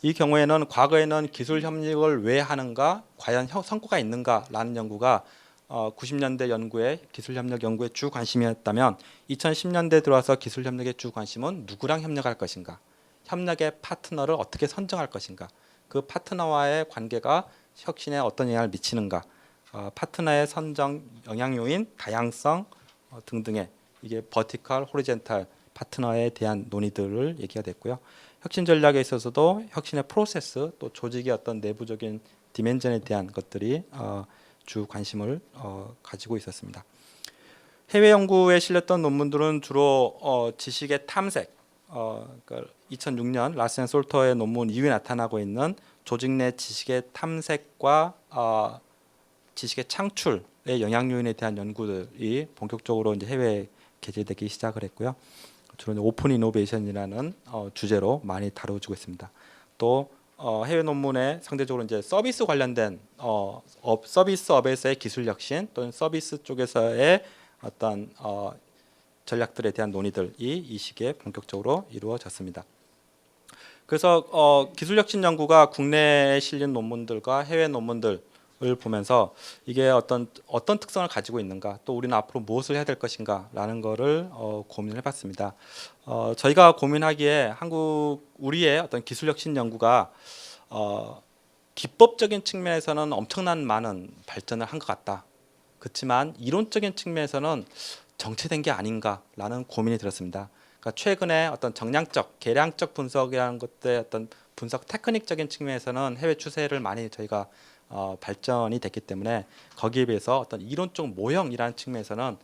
이 경우에는 과거에는 기술 협력을 왜 하는가, 과연 성과가 있는가라는 연구가 90년대 연구의 기술 협력 연구의 주 관심이었다면 2010년대 들어와서 기술 협력의 주 관심은 누구랑 협력할 것인가, 협력의 파트너를 어떻게 선정할 것인가, 그 파트너와의 관계가 혁신에 어떤 영향을 미치는가, 파트너의 선정 영향 요인, 다양성 등등의 이게 버티컬, 호리젠탈 파트너에 대한 논의들을 얘기가 됐고요. 혁신 전략에 있어서도 혁신의 프로세스 또 조직의 어떤 내부적인 디멘전에 대한 것들이 주 관심을 가지고 있었습니다. 해외 연구에 실렸던 논문들은 주로 지식의 탐색, 그러니까 2006년 라센 솔터의 논문 이후에 나타나고 있는 조직 내 지식의 탐색과 지식의 창출의 영향 요인에 대한 연구들이 본격적으로 이제 해외에 게재되기 시작을 했고요. 주로 오픈 이노베이션이라는 주제로 많이 다뤄지고 있습니다. 또 해외 논문에 상대적으로 이제 서비스 관련된 서비스 업에서의 기술 혁신 또는 서비스 쪽에서의 어떤 전략들에 대한 논의들이 이 시기에 본격적으로 이루어졌습니다. 그래서 기술 혁신 연구가 국내에 실린 논문들과 해외 논문들 을 보면서 이게 어떤 특성을 가지고 있는가, 또 우리는 앞으로 무엇을 해야 될 것인가라는 거를 고민을 해봤습니다. 저희가 고민하기에 우리의 어떤 기술 혁신 연구가 기법적인 측면에서는 엄청난 많은 발전을 한 것 같다. 그렇지만 이론적인 측면에서는 정체된 게 아닌가라는 고민이 들었습니다. 그러니까 최근에 어떤 정량적, 계량적 분석이라는 것들의 어떤 분석 테크닉적인 측면에서는 해외 추세를 많이 저희가 발전이 됐기 때문에 거기에 비해서 어떤 이론적 모형이라는 측면에서는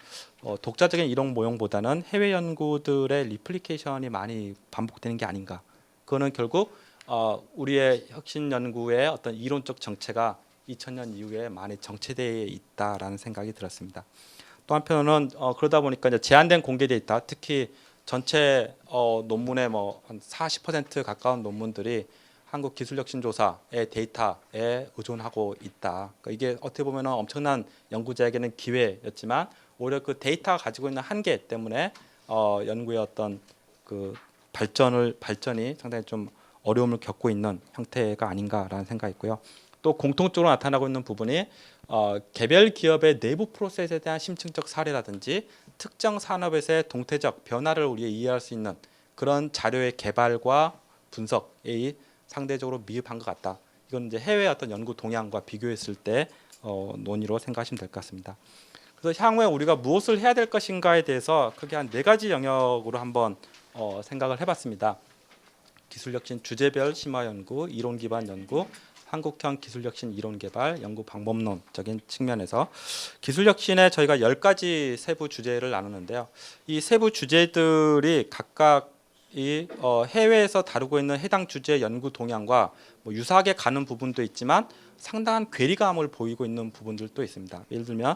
독자적인 이론 모형보다는 해외 연구들의 리플리케이션이 많이 반복되는 게 아닌가. 그거는 결국 우리의 혁신 연구의 어떤 이론적 정체가 2000년 이후에 많이 정체되어 있다라는 생각이 들었습니다. 또 한편으로는 그러다 보니까 이제 제한된 공개 데이터, 특히 전체 논문의 뭐 한 40% 가까운 논문들이 한국기술혁신조사의 데이터에 의존하고 있다. 그러니까 이게 어떻게 보면 엄청난 연구자에게는 기회였지만 오히려 그 데이터가 가지고 있는 한계 때문에 연구의 어떤 그 발전이 상당히 좀 어려움을 겪고 있는 형태가 아닌가라는 생각이 있고요. 또 공통적으로 나타나고 있는 부분이 개별 기업의 내부 프로세스에 대한 심층적 사례라든지 특정 산업에서의 동태적 변화를 우리가 이해할 수 있는 그런 자료의 개발과 분석에 상대적으로 미흡한 것 같다. 이건 이제 해외 어떤 연구 동향과 비교했을 때 논의로 생각하시면 될 것 같습니다. 그래서 향후에 우리가 무엇을 해야 될 것인가에 대해서 크게 한 4가지 영역으로 한번 생각을 해봤습니다. 기술혁신 주제별 심화 연구, 이론 기반 연구, 한국형 기술혁신 이론 개발, 연구 방법론적인 측면에서 기술혁신에 저희가 10가지 세부 주제를 나누는데요. 이 세부 주제들이 각각 이 해외에서 다루고 있는 해당 주제 연구 동향과 뭐 유사하게 가는 부분도 있지만 상당한 괴리감을 보이고 있는 부분들도 있습니다. 예를 들면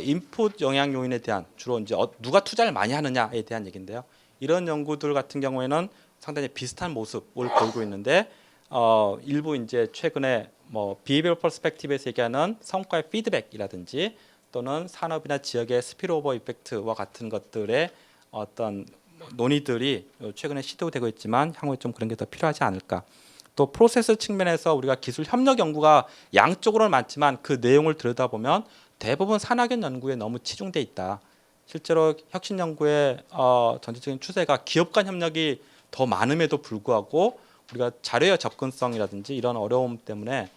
인풋 영향 요인에 대한 주로 이제 누가 투자를 많이 하느냐에 대한 얘기인데요. 이런 연구들 같은 경우에는 상당히 비슷한 모습을 보이고 있는데 일부 이제 최근에 뭐 비헤비어럴 퍼스펙티브에서 얘기하는 성과의 피드백이라든지 또는 산업이나 지역의 스피ル오버 이펙트와 같은 것들의 어떤 논의들이 최근에 시도되고 있지만 향후에 좀 그런 게 더 필요하지 않을까. 또 프로세스 측면에서 우리가 기술 협력 연구가 양쪽으로는 많지만 그 내용을 들여다보면 대부분 산학연 연구에 너무 치중돼 있다. 실제로 혁신 연구의 전체적인 추세가 기업 간 협력이 더 많음에도 불구하고 우리가 자료의 접근성이라든지 이런 어려움 때문에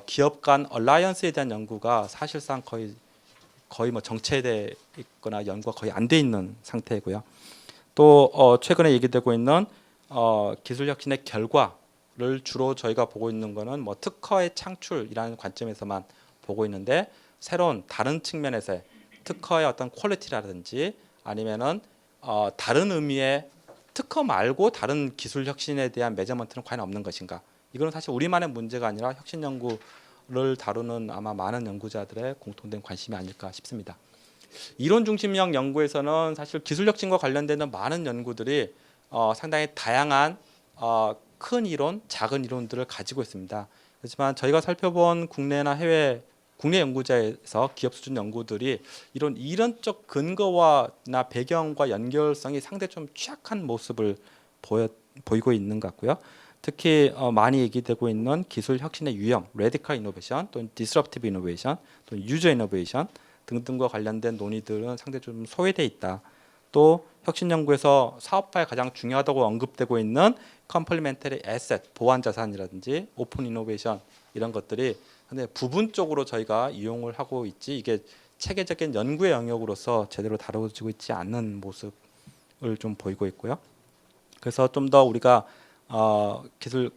기업 간 얼라이언스에 대한 연구가 사실상 거의 뭐 정체돼 있거나 연구가 거의 안 돼 있는 상태이고요. 또 최근에 얘기되고 있는 기술 혁신의 결과를 주로 저희가 보고 있는 거는 뭐 특허의 창출이라는 관점에서만 보고 있는데 새로운 다른 측면에서의 특허의 어떤 퀄리티라든지 아니면은 다른 의미의 특허 말고 다른 기술 혁신에 대한 매저먼트는 과연 없는 것인가? 이거는 사실 우리만의 문제가 아니라 혁신 연구를 다루는 아마 많은 연구자들의 공통된 관심이 아닐까 싶습니다. 이론 중심형 연구에서는 사실 기술 혁신과 관련되는 많은 연구들이 상당히 다양한 큰 이론, 작은 이론들을 가지고 있습니다. 하지만 저희가 살펴본 국내나 해외 국내 연구자에서 기업 수준 연구들이 이런 이론적 근거와나 배경과 연결성이 상당히 좀 취약한 모습을 보이고 있는 것 같고요. 특히 많이 얘기되고 있는 기술 혁신의 유형, 레디컬 이노베이션 또는 디스럽티브 이노베이션 또는 유저 이노베이션 등등과 관련된 논의들은 상당히 좀 소외돼 있다. 또 혁신 연구에서 사업화에 가장 중요하다고 언급되고 있는 컴플리멘터리 에셋, 보완 자산이라든지 오픈 이노베이션 이런 것들이 근데 부분적으로 저희가 이용을 하고 있지 이게 체계적인 연구의 영역으로서 제대로 다뤄지고 있지 않는 모습을 좀 보이고 있고요. 그래서 좀 더 우리가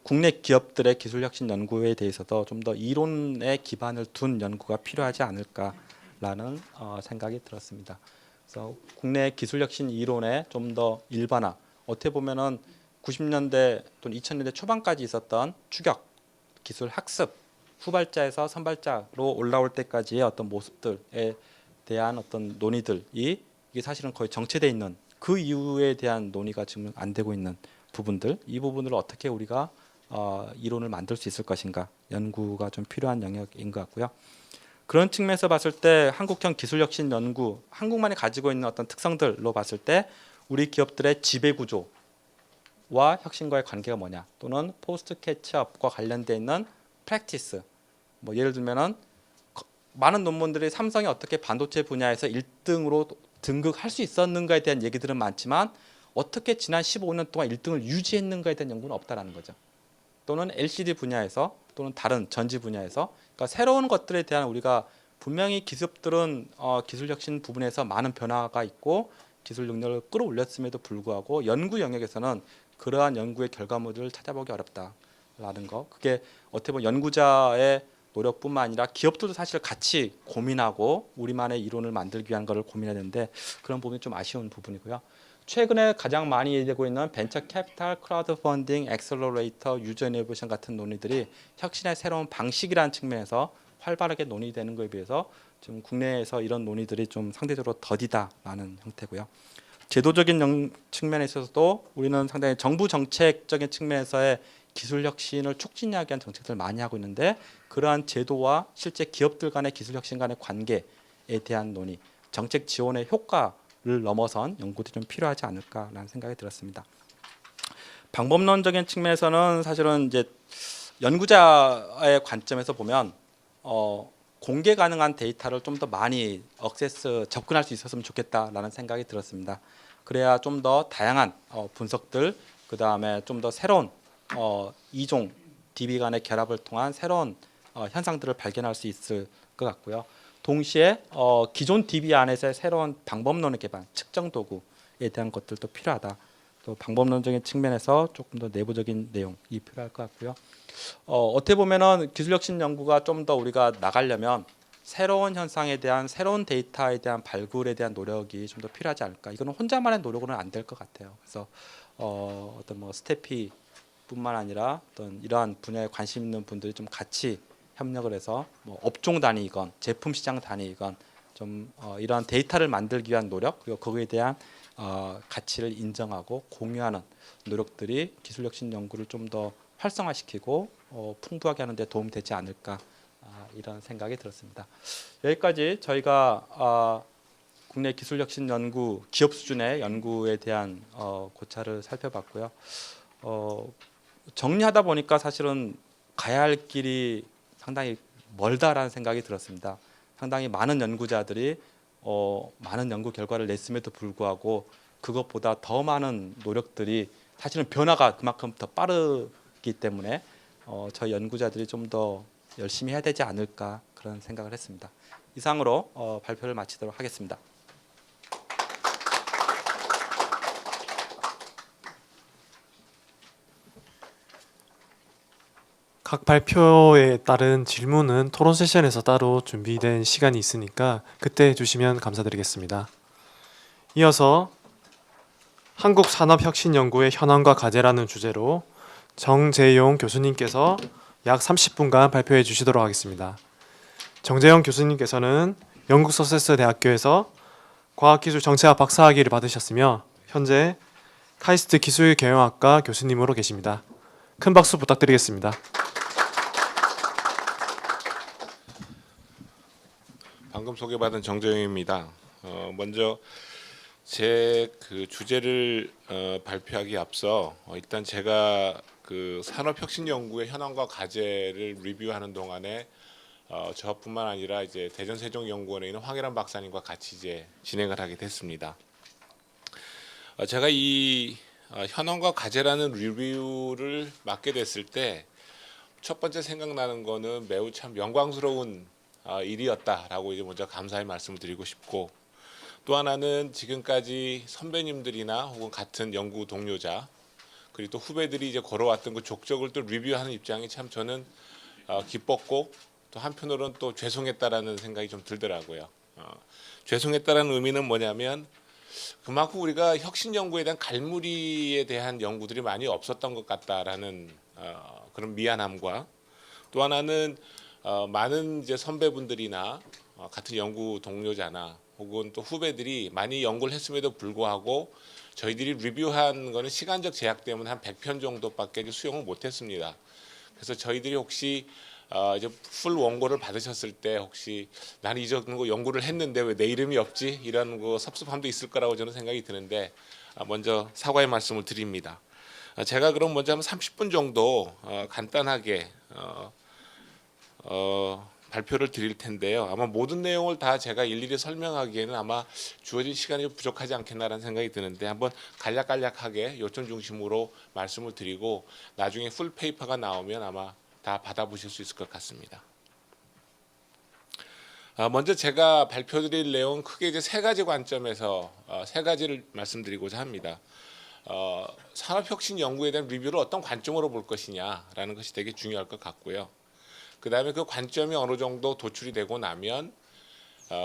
국내 기업들의 기술 혁신 연구에 대해서도 좀 더 이론에 기반을 둔 연구가 필요하지 않을까라는 생각이 들었습니다. 그래서 국내 기술 혁신 이론의 좀 더 일반화, 어떻게 보면은 90년대 또는 2000년대 초반까지 있었던 추격, 기술 학습 후발자에서 선발자로 올라올 때까지의 어떤 모습들에 대한 어떤 논의들이 이게 사실은 거의 정체돼 있는 그 이유에 대한 논의가 지금 안 되고 있는 부분들, 이 부분을 어떻게 우리가 이론을 만들 수 있을 것인가 연구가 좀 필요한 영역인 것 같고요. 그런 측면에서 봤을 때 한국형 기술혁신 연구, 한국만이 가지고 있는 어떤 특성들로 봤을 때 우리 기업들의 지배 구조와 혁신과의 관계가 뭐냐, 또는 포스트 캐치업과 관련돼 있는 프랙티스, 뭐 예를 들면은 많은 논문들이 삼성이 어떻게 반도체 분야에서 1등으로 등극할 수 있었는가에 대한 얘기들은 많지만 어떻게 지난 15년 동안 1등을 유지했는가에 대한 연구는 없다라는 거죠. 또는 LCD 분야에서 또는 다른 전지 분야에서 그러니까 새로운 것들에 대한 우리가 분명히 기업들은 기술 혁신 부분에서 많은 변화가 있고 기술 능력을 끌어올렸음에도 불구하고 연구 영역에서는 그러한 연구의 결과물을 찾아보기 어렵다라는 거. 그게 어떻게 보면 연구자의 노력뿐만 아니라 기업들도 사실 같이 고민하고 우리만의 이론을 만들기 위한 것을 고민해야 되는데 그런 부분이 좀 아쉬운 부분이고요. 최근에 가장 많이 얘기되고 있는 벤처 캐피탈, 크라우드 펀딩, 엑셀러레이터, 유저 이노베이션 같은 논의들이 혁신의 새로운 방식이라는 측면에서 활발하게 논의되는 것에 비해서 지금 국내에서 이런 논의들이 좀 상대적으로 더디다라는 형태고요. 제도적인 측면에 있어서도 우리는 상당히 정부 정책적인 측면에서의 기술 혁신을 촉진하기 위한 정책들을 많이 하고 있는데 그러한 제도와 실제 기업들 간의 기술 혁신 간의 관계에 대한 논의, 정책 지원의 효과를 넘어선 연구도 좀 필요하지 않을까라는 생각이 들었습니다. 방법론적인 측면에서는 사실은 이제 연구자의 관점에서 보면 공개 가능한 데이터를 좀 더 많이 접근할 수 있었으면 좋겠다라는 생각이 들었습니다. 그래야 좀 더 다양한 분석들, 그 다음에 좀 더 새로운 이종 DB 간의 결합을 통한 새로운 현상들을 발견할 수 있을 것 같고요. 동시에 기존 DB 안에서의 새로운 방법론의 개발, 측정 도구에 대한 것들도 필요하다. 또 방법론적인 측면에서 조금 더 내부적인 내용이 필요할 것 같고요. 어떻게 보면은 기술혁신 연구가 좀 더 우리가 나가려면 새로운 현상에 대한 새로운 데이터에 대한 발굴에 대한 노력이 좀 더 필요하지 않을까. 이거는 혼자만의 노력으로는 안 될 것 같아요. 그래서 어떤 뭐 스태피뿐만 아니라 어떤 이러한 분야에 관심 있는 분들이 좀 같이 협력을 해서 뭐 업종 단위이건 제품 시장 단위이건 좀 이러한 데이터를 만들기 위한 노력 그리고 거기에 대한 가치를 인정하고 공유하는 노력들이 기술혁신 연구를 좀 더 활성화시키고 풍부하게 하는 데 도움이 되지 않을까 이런 생각이 들었습니다. 여기까지 저희가 국내 기술혁신 연구 기업 수준의 연구에 대한 고찰을 살펴봤고요. 정리하다 보니까 사실은 가야 할 길이 상당히 멀다라는 생각이 들었습니다. 상당히 많은 연구자들이 많은 연구 결과를 냈음에도 불구하고 그것보다 더 많은 노력들이 사실은 변화가 그만큼 더 빠르기 때문에 저희 연구자들이 좀 더 열심히 해야 되지 않을까 그런 생각을 했습니다. 이상으로 발표를 마치도록 하겠습니다. 각 발표에 따른 질문은 토론 세션에서 따로 준비된 시간이 있으니까 그때 해주시면 감사드리겠습니다. 이어서 한국산업혁신연구의 현황과 과제라는 주제로 정재용 교수님께서 약 30분간 발표해 주시도록 하겠습니다. 정재용 교수님께서는 영국 서세스 대학교에서 과학기술정책학 박사학위를 받으셨으며 현재 카이스트 기술경영학과 교수님으로 계십니다. 큰 박수 부탁드리겠습니다. 방금 소개받은 정재용입니다. 먼저 제 그 주제를 발표하기 앞서 일단 제가 그 산업혁신연구의 현황과 과제를 리뷰하는 동안에 저뿐만 아니라 이제 대전세종연구원에 있는 황일환 박사님과 같이 이제 진행을 하게 됐습니다. 제가 이 현황과 과제라는 리뷰를 맡게 됐을 때 첫 번째 생각나는 거는 매우 참 영광스러운 일이었다라고 이제 먼저 감사의 말씀을 드리고 싶고, 또 하나는 지금까지 선배님들이나 혹은 같은 연구 동료자 그리고 또 후배들이 이제 걸어왔던 그 족적을 또 리뷰하는 입장이 참 저는 기뻤고, 또 한편으로는 또 죄송했다라는 생각이 좀 들더라고요. 죄송했다라는 의미는 뭐냐면 그만큼 우리가 혁신 연구에 대한 갈무리에 대한 연구들이 많이 없었던 것 같다라는 그런 미안함과, 또 하나는 많은 이제 선배분들이나 같은 연구 동료자나 혹은 또 후배들이 많이 연구를 했음에도 불구하고 저희들이 리뷰한 거는 시간적 제약 때문에 한 100편 정도밖에 수용을 못했습니다. 그래서 저희들이 혹시 이제 풀 원고를 받으셨을 때 혹시 나는 이 정도 연구를 했는데 왜 내 이름이 없지? 이런 거 섭섭함도 있을 거라고 저는 생각이 드는데 먼저 사과의 말씀을 드립니다. 제가 그럼 먼저 한 30분 정도 간단하게 발표를 드릴 텐데요. 아마 모든 내용을 다 제가 일일이 설명하기에는 아마 주어진 시간이 부족하지 않겠나라는 생각이 드는데 한번 간략간략하게 요점 중심으로 말씀을 드리고 나중에 풀 페이퍼가 나오면 아마 다 받아보실 수 있을 것 같습니다. 먼저 제가 발표드릴 내용은 크게 이제 세 가지 관점에서 세 가지를 말씀드리고자 합니다. 산업혁신 연구에 대한 리뷰를 어떤 관점으로 볼 것이냐라는 것이 되게 중요할 것 같고요. 그 다음에 그 관점이 어느 정도 도출이 되고 나면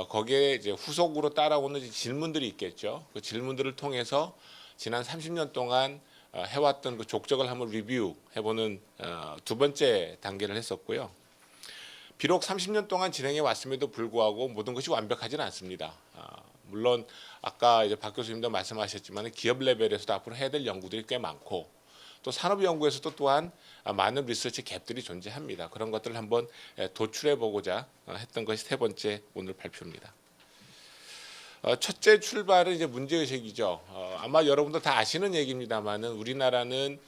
거기에 이제 후속으로 따라오는 질문들이 있겠죠. 그 질문들을 통해서 지난 30년 동안 해왔던 그 족적을 한번 리뷰해보는 두 번째 단계를 했었고요. 비록 30년 동안 진행해 왔음에도 불구하고 모든 것이 완벽하지는 않습니다. 물론 아까 이제 박 교수님도 말씀하셨지만 기업 레벨에서도 앞으로 해야 될 연구들이 꽤 많고, 또 산업 연구에서도 또한 많은 리서치 갭들이 존재합니다. 그런 것들을 한번 도출해 보고자 했던 것이 세 번째 오늘 발표입니다. 첫째 출발은 이제 문제의식이죠. 아마 여러분도 다 아시는 얘기입니다만은 우리나라는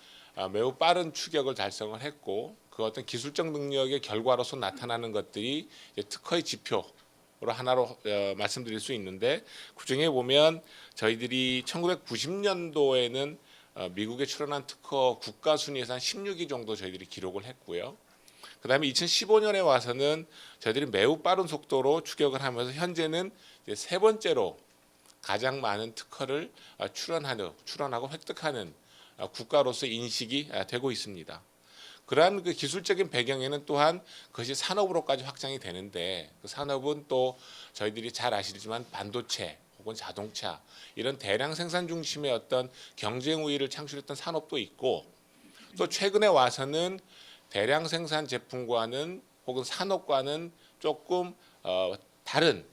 매우 빠른 추격을 달성을 했고, 그 어떤 기술적 능력의 결과로서 나타나는 것들이 이제 특허의 지표로 하나로 말씀드릴 수 있는데, 그중에 보면 저희들이 1990년도에는 미국에 출원한 특허 국가 순위에서 한 16위 정도 저희들이 기록을 했고요. 그다음에 2015년에 와서는 저희들이 매우 빠른 속도로 추격을 하면서 현재는 이제 세 번째로 가장 많은 특허를 출원하고 획득하는 국가로서 인식이 되고 있습니다. 그러한 그 기술적인 배경에는 또한 그것이 산업으로까지 확장이 되는데 그 산업은 또 저희들이 잘 아시지만 반도체 혹은 자동차 이런 대량 생산 중심의 어떤 경쟁 우위를 창출했던 산업도 있고 또 최근에 와서는 대량 생산 제품과는 혹은 산업과는 조금 다른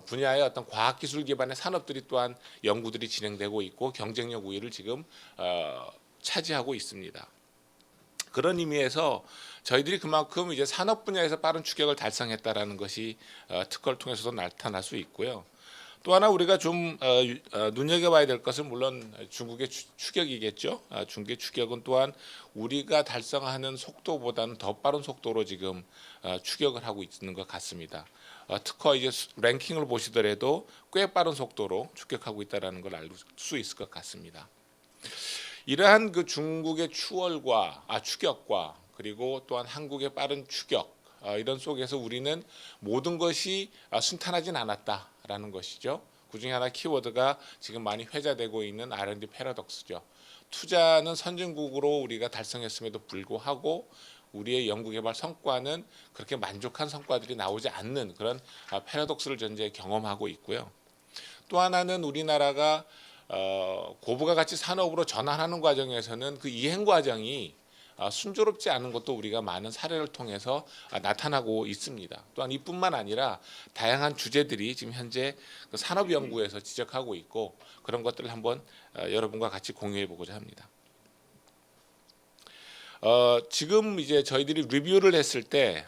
분야의 어떤 과학기술 기반의 산업들이 또한 연구들이 진행되고 있고 경쟁력 우위를 지금 차지하고 있습니다. 그런 의미에서 저희들이 그만큼 이제 산업 분야에서 빠른 추격을 달성했다라는 것이 특허를 통해서도 나타날 수 있고요. 또 하나 우리가 좀 눈여겨봐야 될 것은 물론 중국의 추격이겠죠. 중국의 추격은 또한 우리가 달성하는 속도보다는 더 빠른 속도로 지금 추격을 하고 있는 것 같습니다. 특허 이제 랭킹을 보시더라도 꽤 빠른 속도로 추격하고 있다라는 걸 알 수 있을 것 같습니다. 이러한 그 중국의 추격과 그리고 또한 한국의 빠른 추격 이런 속에서 우리는 모든 것이 순탄하진 않았다라는 것이죠. 그중에 하나 키워드가 지금 많이 회자되고 있는 R&D 패러독스죠. 투자는 선진국으로 우리가 달성했음에도 불구하고 우리의 연구개발 성과는 그렇게 만족한 성과들이 나오지 않는 그런 패러독스를 현재 경험하고 있고요. 또 하나는 우리나라가 고부가 가치 산업으로 전환하는 과정에서는 그 이행 과정이 순조롭지 않은 것도 우리가 많은 사례를 통해서 나타나고 있습니다. 또한 이뿐만 아니라 다양한 주제들이 지금 현재 그 산업연구에서 지적하고 있고 그런 것들을 한번 여러분과 같이 공유해 보고자 합니다. 지금 이제 저희들이 리뷰를 했을 때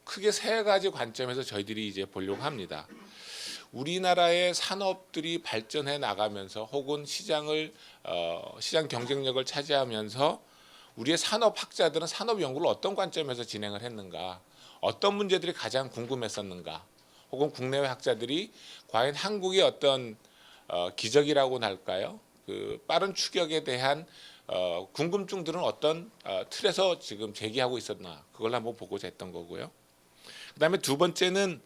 크게 세 가지 관점에서 저희들이 이제 보려고 합니다. 우리나라의 산업들이 발전해 나가면서 혹은 시장 경쟁력을 차지하면서 우리의 산업학자들은 산업 연구를 어떤 관점에서 진행을 했는가, 어떤 문제들이 가장 궁금했었는가, 혹은 국내외 학자들이 과연 한국의 어떤 기적이라고나 할까요? 그 빠른 추격에 대한 궁금증들은 어떤 틀에서 지금 제기하고 있었나, 그걸 한번 보고자 했던 거고요. 그다음에 두 번째는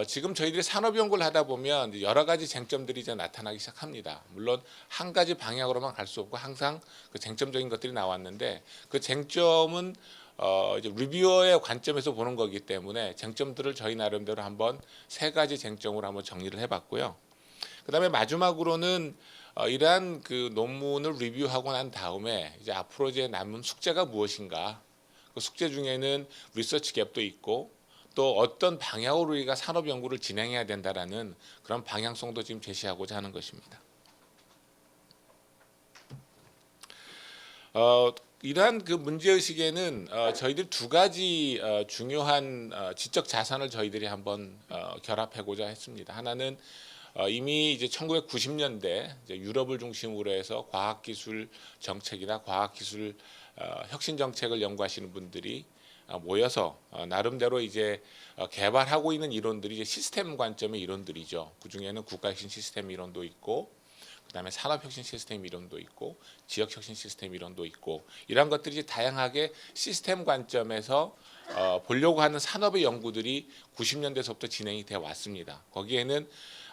지금 저희들이 산업 연구를 하다 보면 여러 가지 쟁점들이 이제 나타나기 시작합니다. 물론 한 가지 방향으로만 갈 수 없고 항상 그 쟁점적인 것들이 나왔는데 그 쟁점은 이제 리뷰어의 관점에서 보는 거기 때문에 쟁점들을 저희 나름대로 한번 세 가지 쟁점으로 한번 정리를 해봤고요. 그다음에 마지막으로는 이러한 그 논문을 리뷰하고 난 다음에 이제 앞으로 이제 남은 숙제가 무엇인가, 그 숙제 중에는 리서치 갭도 있고 또 어떤 방향으로 우리가 산업 연구를 진행해야 된다라는 그런 방향성도 지금 제시하고자 하는 것입니다. 이러한 그 문제의식에는 저희들 두 가지 중요한 지적 자산을 저희들이 한번 결합하고자 했습니다. 하나는 이미 이제 1990년대 이제 유럽을 중심으로 해서 과학기술 정책이나 과학기술 혁신 정책을 연구하시는 분들이 모여서 나름대로 이제 개발하고 있는 이론들이 이제 시스템 관점의 이론들이죠. 그 중에는 국가혁신 시스템 이론도 있고, 그다음에 산업혁신 시스템 이론도 있고, 지역혁신 시스템 이론도 있고, 이런 것들이 이제 다양하게 시스템 관점에서 보려고 하는 산업의 연구들이 90년대서부터 진행이 되어 왔습니다. 거기에는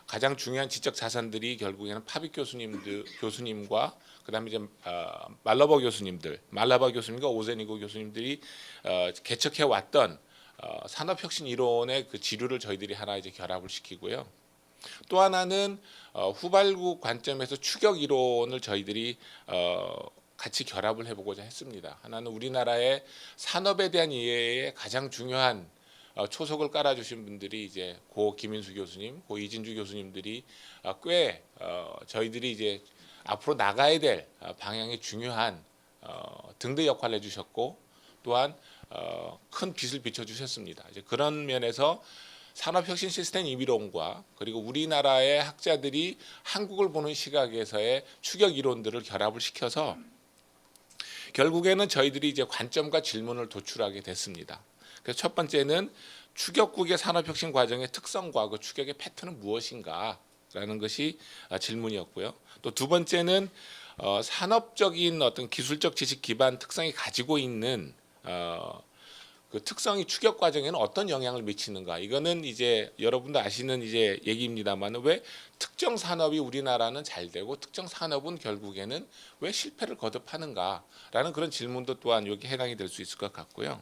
가장 중요한 지적 자산들이 결국에는 파빅 교수님과 그다음에 이제 말라바 교수님과 오제니고 교수님들이 개척해 왔던 산업혁신 이론의 그 지류를 저희들이 하나 이제 결합을 시키고요. 또 하나는 후발국 관점에서 추격 이론을 저희들이 같이 결합을 해보고자 했습니다. 하나는 우리나라의 산업에 대한 이해에 가장 중요한 초석을 깔아주신 분들이 이제 고 김인수 교수님, 고 이진주 교수님들이 꽤 저희들이 이제 앞으로 나가야 될 방향이 중요한 등대 역할을 해주셨고 또한 큰 빛을 비춰주셨습니다. 이제 그런 면에서 산업혁신 시스템 이론과 그리고 우리나라의 학자들이 한국을 보는 시각에서의 추격 이론들을 결합을 시켜서 결국에는 저희들이 이제 관점과 질문을 도출하게 됐습니다. 그래서 첫 번째는 추격국의 산업혁신 과정의 특성과 그 추격의 패턴은 무엇인가라는 것이 질문이었고요. 또 두 번째는 산업적인 어떤 기술적 지식 기반 특성이 가지고 있는 그 특성이 추격 과정에는 어떤 영향을 미치는가? 이거는 이제 여러분도 아시는 이제 얘기입니다만 왜 특정 산업이 우리나라는 잘 되고 특정 산업은 결국에는 왜 실패를 거듭하는가라는 그런 질문도 또한 여기 해당이 될 수 있을 것 같고요.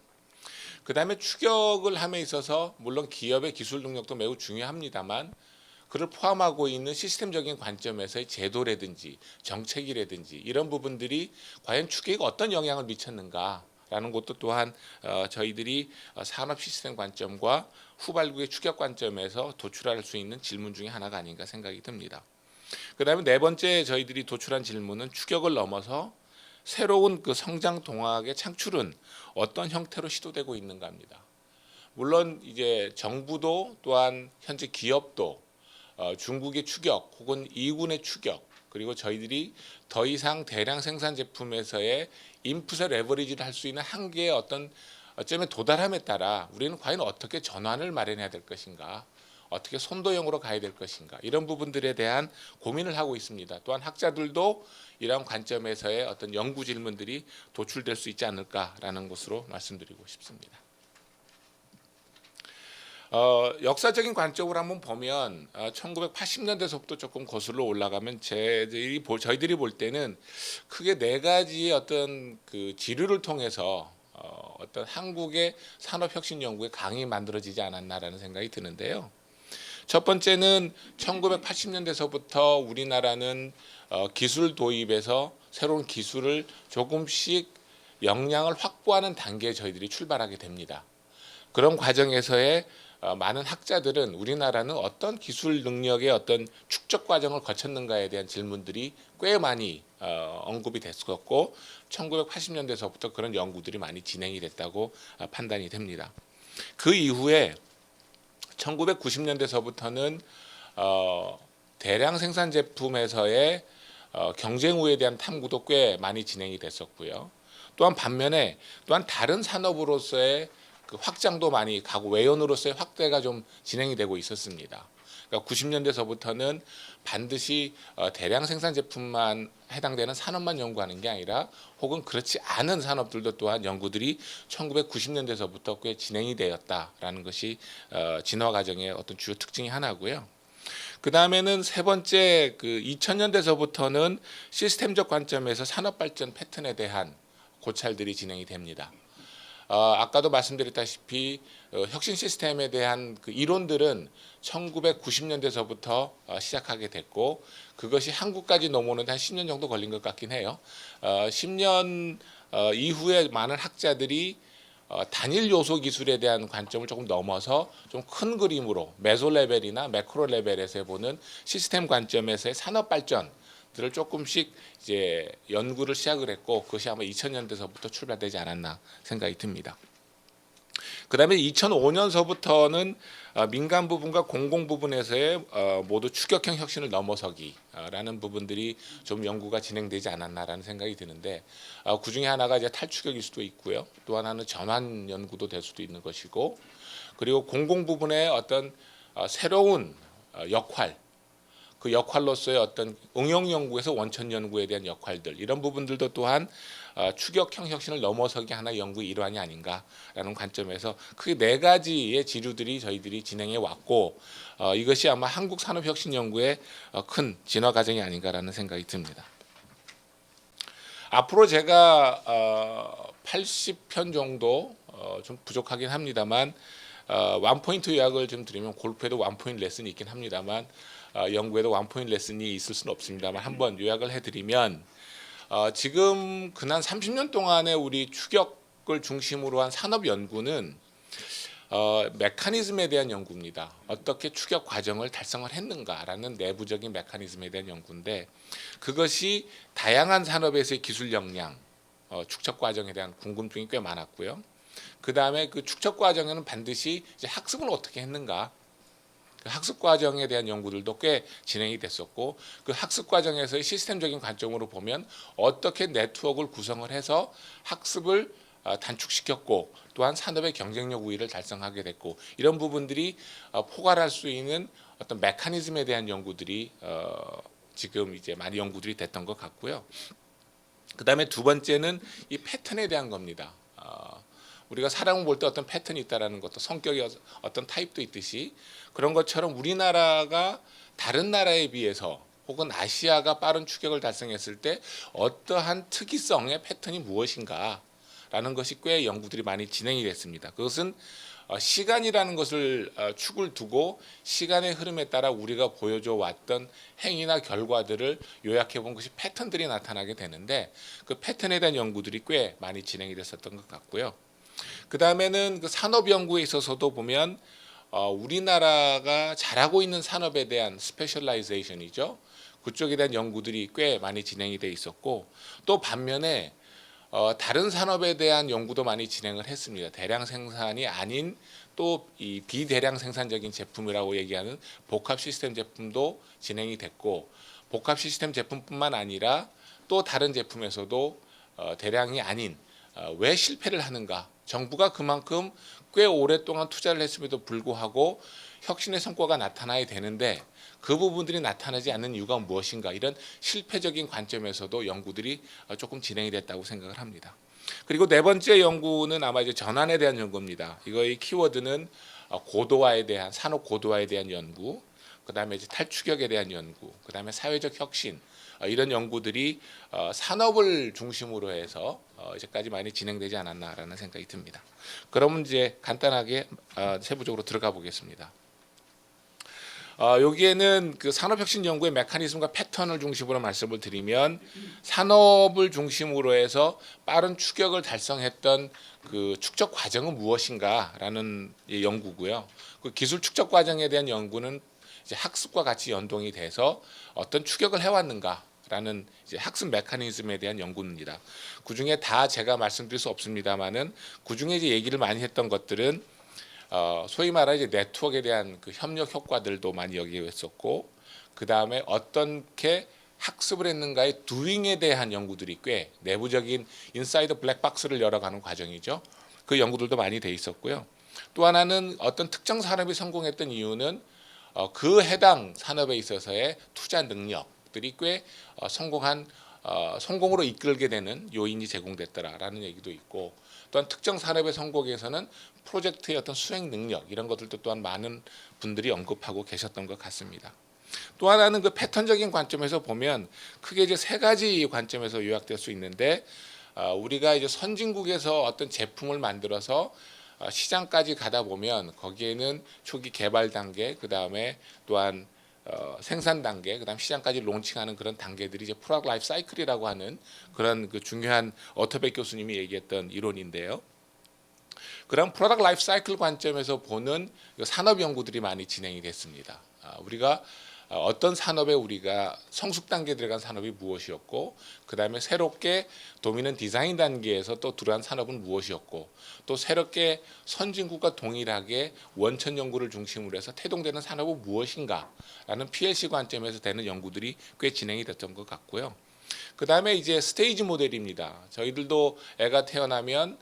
그다음에 추격을 함에 있어서 물론 기업의 기술 능력도 매우 중요합니다만 그를 포함하고 있는 시스템적인 관점에서의 제도라든지 정책이라든지 이런 부분들이 과연 추격에 어떤 영향을 미쳤는가라는 것도 또한 저희들이 산업 시스템 관점과 후발국의 추격 관점에서 도출할 수 있는 질문 중에 하나가 아닌가 생각이 듭니다. 그다음에 네 번째 저희들이 도출한 질문은 추격을 넘어서 새로운 그 성장 동학의 창출은 어떤 형태로 시도되고 있는가입니다. 물론 이제 정부도 또한 현재 기업도 중국의 추격 혹은 이군의 추격 그리고 저희들이 더 이상 대량 생산 제품에서의 인풋의 레버리지를 할 수 있는 한계의 어쩌면 도달함에 따라 우리는 과연 어떻게 전환을 마련해야 될 것인가, 어떻게 선도형으로 가야 될 것인가 이런 부분들에 대한 고민을 하고 있습니다. 또한 학자들도 이러한 관점에서의 어떤 연구 질문들이 도출될 수 있지 않을까라는 것으로 말씀드리고 싶습니다. 역사적인 관점으로 한번 보면 1980년대서부터 조금 거슬러 올라가면 저희들이 볼 때는 크게 네 가지의 어떤 그 지류를 통해서 어떤 한국의 산업혁신 연구에 강이 만들어지지 않았나라는 생각이 드는데요. 첫 번째는 1980년대서부터 우리나라는 기술 도입에서 새로운 기술을 조금씩 역량을 확보하는 단계에 저희들이 출발하게 됩니다. 그런 과정에서의 많은 학자들은 우리나라는 어떤 기술 능력의 어떤 축적 과정을 거쳤는가에 대한 질문들이 꽤 많이 언급이 됐었고 1980년대서부터 그런 연구들이 많이 진행이 됐다고 판단이 됩니다. 그 이후에 1990년대서부터는 대량 생산 제품에서의 경쟁 우위에 대한 탐구도 꽤 많이 진행이 됐었고요. 또한 반면에 또한 다른 산업으로서의 그 확장도 많이 가고 외연으로서의 확대가 좀 진행이 되고 있었습니다. 그러니까 90년대서부터는 반드시 대량 생산 제품만 해당되는 산업만 연구하는 게 아니라 혹은 그렇지 않은 산업들도 또한 연구들이 1990년대서부터 꽤 진행이 되었다라는 것이 진화 과정의 어떤 주요 특징이 하나고요. 그 다음에는 세 번째 그 2000년대서부터는 시스템적 관점에서 산업 발전 패턴에 대한 고찰들이 진행이 됩니다. 아까도 말씀드렸다시피 혁신 시스템에 대한 그 이론들은 1990년대서부터 시작하게 됐고 그것이 한국까지 넘어오는데 한 10년 정도 걸린 것 같긴 해요. 10년 이후에 많은 학자들이 단일 요소 기술에 대한 관점을 조금 넘어서 좀 큰 그림으로 메소 레벨이나 매크로 레벨에서 보는 시스템 관점에서의 산업 발전 들을 조금씩 이제 연구를 시작을 했고 그것이 아마 2000년대서부터 출발되지 않았나 생각이 듭니다. 그다음에 2005년서부터는 민간 부분과 공공 부분에서의 모두 추격형 혁신을 넘어서기라는 부분들이 좀 연구가 진행되지 않았나라는 생각이 드는데 그 중에 하나가 이제 탈추격일 수도 있고요. 또 하나는 전환 연구도 될 수도 있는 것이고 그리고 공공 부분의 어떤 새로운 역할 그 역할로서의 어떤 응용 연구에서 원천 연구에 대한 역할들 이런 부분들도 또한 추격형 혁신을 넘어서기 하나의 연구의 일환이 아닌가라는 관점에서 크게 네 가지의 지류들이 저희들이 진행해 왔고 이것이 아마 한국 산업혁신 연구의 큰 진화 과정이 아닌가라는 생각이 듭니다. 앞으로 제가 80편 정도 좀 부족하긴 합니다만 원포인트 요약을 좀 드리면 골프에도 원포인트 레슨이 있긴 합니다만 연구에도 원포인트 레슨이 있을 수는 없습니다만 한번 요약을 해드리면 지금 근한 30년 동안의 우리 추격을 중심으로 한 산업 연구는 메커니즘에 대한 연구입니다. 어떻게 추격 과정을 달성을 했는가라는 내부적인 메커니즘에 대한 연구인데 그것이 다양한 산업에서의 기술 역량, 축적 과정에 대한 궁금증이 꽤 많았고요. 그 다음에 그 축적 과정에는 반드시 이제 학습을 어떻게 했는가 그 학습 과정에 대한 연구들도 꽤 진행이 됐었고 그 학습 과정에서의 시스템적인 관점으로 보면 어떻게 네트워크를 구성을 해서 학습을 단축시켰고 또한 산업의 경쟁력 우위를 달성하게 됐고 이런 부분들이 포괄할 수 있는 어떤 메커니즘에 대한 연구들이 지금 이제 많이 연구들이 됐던 것 같고요. 그 다음에 두 번째는 이 패턴에 대한 겁니다. 우리가 사람을 볼 때 어떤 패턴이 있다라는 것도 성격의 어떤 타입도 있듯이 그런 것처럼 우리나라가 다른 나라에 비해서 혹은 아시아가 빠른 추격을 달성했을 때 어떠한 특이성의 패턴이 무엇인가라는 것이 꽤 연구들이 많이 진행이 됐습니다. 그것은 시간이라는 것을 축을 두고 시간의 흐름에 따라 우리가 보여줘 왔던 행위나 결과들을 요약해 본 것이 패턴들이 나타나게 되는데 그 패턴에 대한 연구들이 꽤 많이 진행이 됐었던 것 같고요. 그 다음에는 그 산업 연구에 있어서도 보면 우리나라가 잘하고 있는 산업에 대한 스페셜라이제이션이죠. 그쪽에 대한 연구들이 꽤 많이 진행이 돼 있었고 또 반면에 다른 산업에 대한 연구도 많이 진행을 했습니다. 대량 생산이 아닌 또 이 비대량 생산적인 제품이라고 얘기하는 복합 시스템 제품도 진행이 됐고 복합 시스템 제품뿐만 아니라 또 다른 제품에서도 대량이 아닌 왜 실패를 하는가? 정부가 그만큼 꽤 오랫동안 투자를 했음에도 불구하고 혁신의 성과가 나타나야 되는데 그 부분들이 나타나지 않는 이유가 무엇인가 이런 실패적인 관점에서도 연구들이 조금 진행이 됐다고 생각을 합니다. 그리고 네 번째 연구는 아마 이제 전환에 대한 연구입니다. 이거의 키워드는 고도화에 대한 산업 고도화에 대한 연구, 그다음에 이제 탈추격에 대한 연구, 그다음에 사회적 혁신 이런 연구들이 산업을 중심으로 해서 이제까지 많이 진행되지 않았나라는 생각이 듭니다. 그러면 이제 간단하게 세부적으로 들어가 보겠습니다. 여기에는 그 산업혁신 연구의 메커니즘과 패턴을 중심으로 말씀을 드리면 산업을 중심으로 해서 빠른 추격을 달성했던 그 축적 과정은 무엇인가라는 연구고요. 그 기술 축적 과정에 대한 연구는 이제 학습과 같이 연동이 돼서 어떤 추격을 해왔는가라는 이제 학습 메커니즘에 대한 연구입니다. 그 중에 다 제가 말씀드릴 수 없습니다만은 그 중에 이제 얘기를 많이 했던 것들은 소위 말하는 이제 네트워크에 대한 그 협력 효과들도 많이 여기했었고 그 다음에 어떻게 학습을 했는가의 도잉에 대한 연구들이 꽤 내부적인 인사이드 블랙박스를 열어가는 과정이죠. 그 연구들도 많이 돼 있었고요. 또 하나는 어떤 특정 산업이 성공했던 이유는 그 해당 산업에 있어서의 투자 능력들이 꽤 성공으로 이끌게 되는 요인이 제공됐더라라는 얘기도 있고 또한 특정 산업의 성공에서는 프로젝트의 어떤 수행 능력 이런 것들도 또한 많은 분들이 언급하고 계셨던 것 같습니다. 또 하나는 그 패턴적인 관점에서 보면 크게 이제 세 가지 관점에서 요약될 수 있는데 우리가 이제 선진국에서 어떤 제품을 만들어서 시장까지 가다 보면 거기에는 초기 개발 단계, 그 다음에 또한 생산 단계, 그다음 시장까지 론칭하는 그런 단계들이 이제 프로덕트 라이프 사이클이라고 하는 그런 그 중요한 어터백 교수님이 얘기했던 이론인데요. 그런 프로덕트 라이프 사이클 관점에서 보는 산업 연구들이 많이 진행이 됐습니다. 우리가 어떤 산업에 우리가 성숙 단계에 들어간 산업이 무엇이었고 그다음에 새롭게 도미넌 디자인 단계에서 또 들어간 산업은 무엇이었고 또 새롭게 선진국과 동일하게 원천 연구를 중심으로 해서 태동되는 산업은 무엇인가라는 PLC 관점에서 되는 연구들이 꽤 진행이 됐던 것 같고요. 그다음에 이제 스테이지 모델입니다. 저희들도 애가 태어나면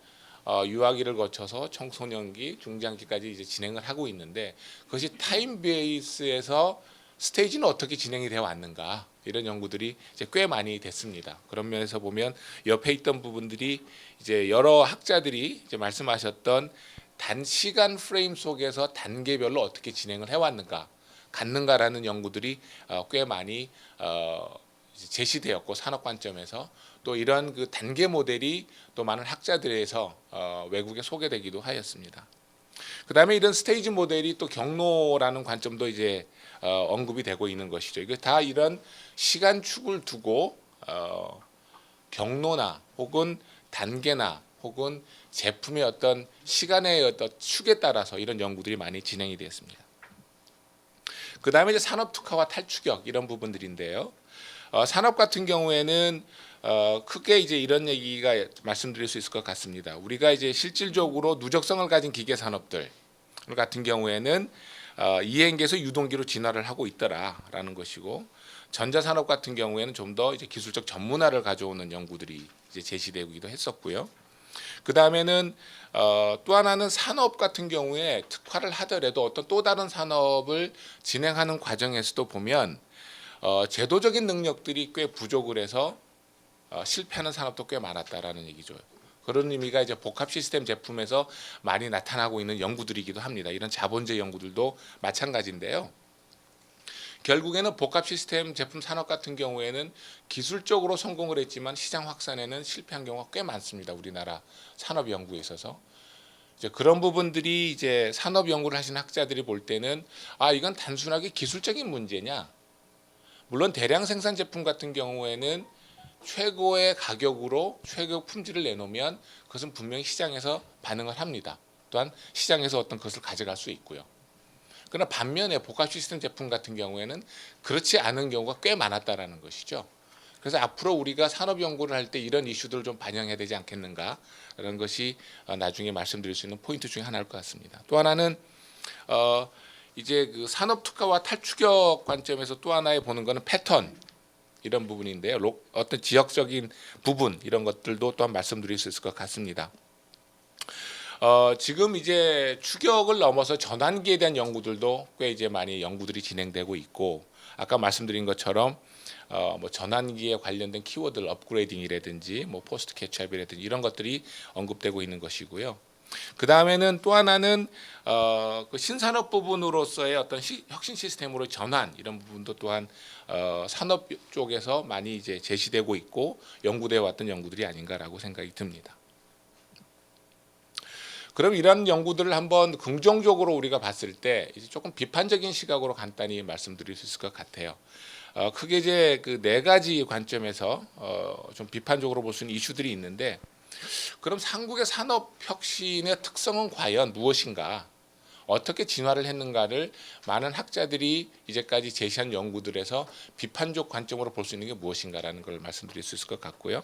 유아기를 거쳐서 청소년기, 중장기까지 이제 진행을 하고 있는데 그것이 타임 베이스에서 스테이지는 어떻게 진행이 되어 왔는가 이런 연구들이 이제 꽤 많이 됐습니다. 그런 면에서 보면 옆에 있던 부분들이 이제 여러 학자들이 이제 말씀하셨던 단시간 프레임 속에서 단계별로 어떻게 진행을 해왔는가, 갔는가라는 연구들이 꽤 많이 제시되었고 산업 관점에서 또 이런 그 단계 모델이 또 많은 학자들에서 외국에 소개되기도 하였습니다. 그다음에 이런 스테이지 모델이 또 경로라는 관점도 이제 언급이 되고 있는 것이죠. 이거 다 이런 시간축을 두고 경로나 혹은 단계나 혹은 제품의 어떤 시간의 어떤 축에 따라서 이런 연구들이 많이 진행이 되었습니다. 그다음에 이제 산업 특화와 탈추격 이런 부분들인데요. 산업 같은 경우에는 크게 이제 이런 얘기가 말씀드릴 수 있을 것 같습니다. 우리가 이제 실질적으로 누적성을 가진 기계 산업들 같은 경우에는 이행기에서 유동기로 진화를 하고 있더라라는 것이고 전자산업 같은 경우에는 좀 더 이제 기술적 전문화를 가져오는 연구들이 이제 제시되기도 했었고요. 그 다음에는 또 하나는 산업 같은 경우에 특화를 하더라도 어떤 또 다른 산업을 진행하는 과정에서도 보면 제도적인 능력들이 꽤 부족을 해서 실패하는 산업도 꽤 많았다라는 얘기죠. 그런 의미가 이제 복합 시스템 제품에서 많이 나타나고 있는 연구들이기도 합니다. 이런 자본주의 연구들도 마찬가지인데요. 결국에는 복합 시스템 제품 산업 같은 경우에는 기술적으로 성공을 했지만 시장 확산에는 실패한 경우가 꽤 많습니다. 우리나라 산업 연구에 있어서. 이제 그런 부분들이 이제 산업 연구를 하시는 학자들이 볼 때는 이건 단순하게 기술적인 문제냐? 물론 대량 생산 제품 같은 경우에는 최고의 가격으로 최고 품질을 내놓으면 그것은 분명히 시장에서 반응을 합니다. 또한 시장에서 어떤 것을 가져갈 수 있고요. 그러나 반면에 복합 시스템 제품 같은 경우에는 그렇지 않은 경우가 꽤 많았다라는 것이죠. 그래서 앞으로 우리가 산업 연구를 할 때 이런 이슈들을 좀 반영해야 되지 않겠는가라는 것이 나중에 말씀드릴 수 있는 포인트 중에 하나일 것 같습니다. 또 하나는 이제 그 산업 특화와 탈추격 관점에서 또 하나의 보는 것은 패턴 이런 부분인데요. 어떤 지역적인 부분 이런 것들도 또한 말씀드릴 수 있을 것 같습니다. 지금 이제 추격을 넘어서 전환기에 대한 연구들도 꽤 이제 많이 연구들이 진행되고 있고 아까 말씀드린 것처럼 뭐 전환기에 관련된 키워드를 업그레이딩이라든지 뭐 포스트 캐치업이라든지 이런 것들이 언급되고 있는 것이고요. 그 다음에는 또 하나는 그 신산업 부분으로서의 어떤 혁신 시스템으로 전환 이런 부분도 또한 산업 쪽에서 많이 이제 제시되고 있고 연구되어 왔던 연구들이 아닌가라고 생각이 듭니다. 그럼 이런 연구들을 한번 긍정적으로 우리가 봤을 때 이제 조금 비판적인 시각으로 간단히 말씀드릴 수 있을 것 같아요. 크게 이제 그 네 가지 관점에서 좀 비판적으로 볼 수 있는 이슈들이 있는데, 그럼 한국의 산업 혁신의 특성은 과연 무엇인가? 어떻게 진화를 했는가를 많은 학자들이 이제까지 제시한 연구들에서 비판적 관점으로 볼 수 있는 게 무엇인가라는 걸 말씀드릴 수 있을 것 같고요.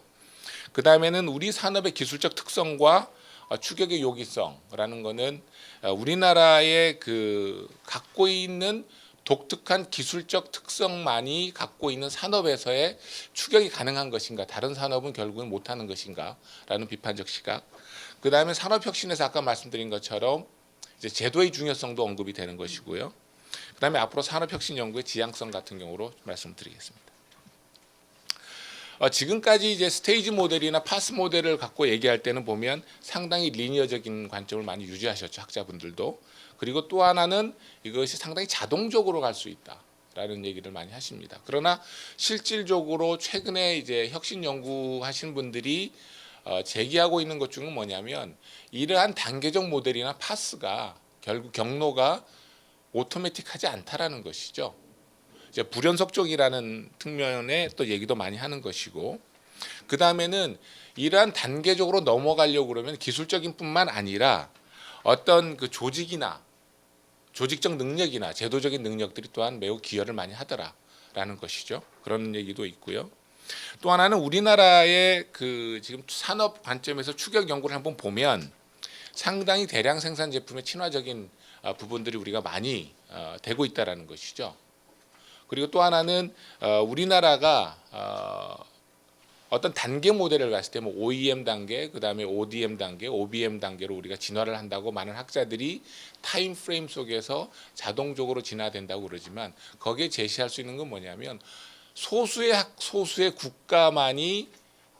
그 다음에는 우리 산업의 기술적 특성과 추격의 요기성이라는 것은 우리나라의 그 갖고 있는 독특한 기술적 특성만이 갖고 있는 산업에서의 추격이 가능한 것인가, 다른 산업은 결국은 못하는 것인가라는 비판적 시각. 그 다음에 산업혁신에서 아까 말씀드린 것처럼 이제 제도의 중요성도 언급이 되는 것이고요. 그 다음에 앞으로 산업혁신 연구의 지향성 같은 경우로 말씀드리겠습니다. 지금까지 이제 스테이지 모델이나 파스 모델을 갖고 얘기할 때는 보면 상당히 리니어적인 관점을 많이 유지하셨죠, 학자분들도. 그리고 또 하나는 이것이 상당히 자동적으로 갈 수 있다라는 얘기를 많이 하십니다. 그러나 실질적으로 최근에 이제 혁신 연구하신 분들이 제기하고 있는 것 중은 뭐냐면 이러한 단계적 모델이나 파스가 결국 경로가 오토매틱하지 않다라는 것이죠. 이제 불연속적이라는 측면의 또 얘기도 많이 하는 것이고, 그 다음에는 이러한 단계적으로 넘어가려고 그러면 기술적인 뿐만 아니라 어떤 그 조직이나 조직적 능력이나 제도적인 능력들이 또한 매우 기여를 많이 하더라라는 것이죠. 그런 얘기도 있고요. 또 하나는 우리나라의 그 지금 산업 관점에서 추격 연구를 한번 보면 상당히 대량 생산 제품의 친화적인 부분들이 우리가 많이 되고 있다라는 것이죠. 그리고 또 하나는 우리나라가 어떤 단계 모델을 봤을 때 뭐 OEM 단계, 그 다음에 ODM 단계, OBM 단계로 우리가 진화를 한다고 많은 학자들이 타임 프레임 속에서 자동적으로 진화된다고 그러지만 거기에 제시할 수 있는 건 뭐냐면 소수의 국가만이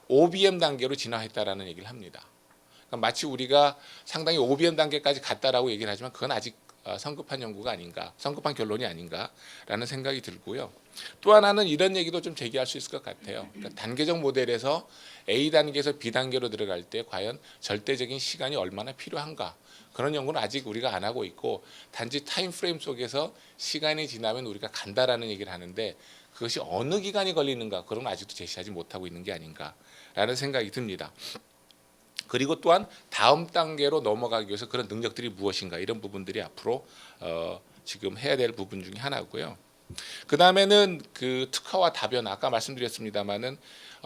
OBM 단계로 진화했다라는 얘기를 합니다. 그러니까 마치 우리가 상당히 OBM 단계까지 갔다라고 얘기를 하지만 그건 아직 성급한 연구가 아닌가, 성급한 결론이 아닌가라는 생각이 들고요. 또 하나는 이런 얘기도 좀 제기할 수 있을 것 같아요. 그러니까 단계적 모델에서 A 단계에서 B 단계로 들어갈 때 과연 절대적인 시간이 얼마나 필요한가, 그런 연구는 아직 우리가 안 하고 있고 단지 타임 프레임 속에서 시간이 지나면 우리가 간다라는 얘기를 하는데 그것이 어느 기간이 걸리는가, 그건 아직도 제시하지 못하고 있는 게 아닌가라는 생각이 듭니다. 그리고 또한 다음 단계로 넘어가기 위해서 그런 능력들이 무엇인가, 이런 부분들이 앞으로 지금 해야 될 부분 중에 하나고요. 그 다음에는 그 특화와 다변화, 아까 말씀드렸습니다마는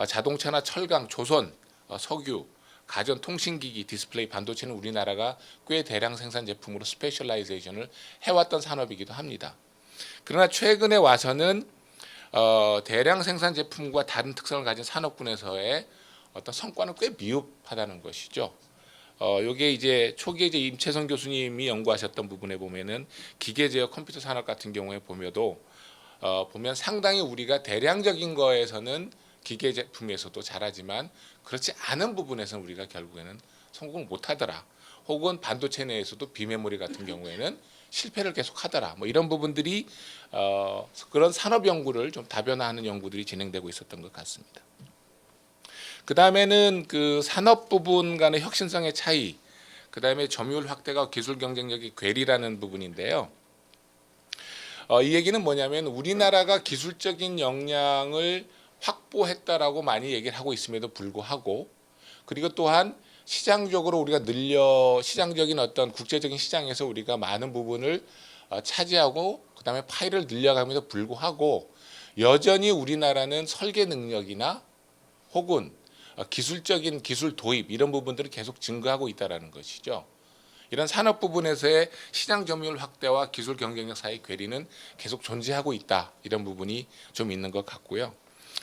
자동차나 철강, 조선, 석유, 가전, 통신기기, 디스플레이, 반도체는 우리나라가 꽤 대량 생산 제품으로 스페셜라이제이션을 해왔던 산업이기도 합니다. 그러나 최근에 와서는 대량 생산 제품과 다른 특성을 가진 산업군에서의 어떤 성과는 꽤 미흡하다는 것이죠. 요게 이제 초기에 이제 임채선 교수님이 연구하셨던 부분에 보면은 기계제어 컴퓨터 산업 같은 경우에 보면 상당히 우리가 대량적인 거에서는 기계 제품에서도 잘하지만 그렇지 않은 부분에서는 우리가 결국에는 성공을 못하더라. 혹은 반도체 내에서도 비메모리 같은 경우에는 실패를 계속하더라. 뭐 이런 부분들이 그런 산업 연구를 좀 다변화하는 연구들이 진행되고 있었던 것 같습니다. 그 다음에는 그 산업 부분 간의 혁신성의 차이, 그 다음에 점유율 확대가 기술 경쟁력의 괴리라는 부분인데요. 이 얘기는 뭐냐면 우리나라가 기술적인 역량을 확보했다라고 많이 얘기를 하고 있음에도 불구하고, 그리고 또한 시장적으로 우리가 시장적인 어떤 국제적인 시장에서 우리가 많은 부분을 차지하고 그다음에 파일을 늘려감에도 불구하고 여전히 우리나라는 설계 능력이나 혹은 기술적인 기술 도입 이런 부분들을 계속 증가하고 있다라는 것이죠. 이런 산업 부분에서의 시장 점유율 확대와 기술 경쟁력 사이의 괴리는 계속 존재하고 있다. 이런 부분이 좀 있는 것 같고요.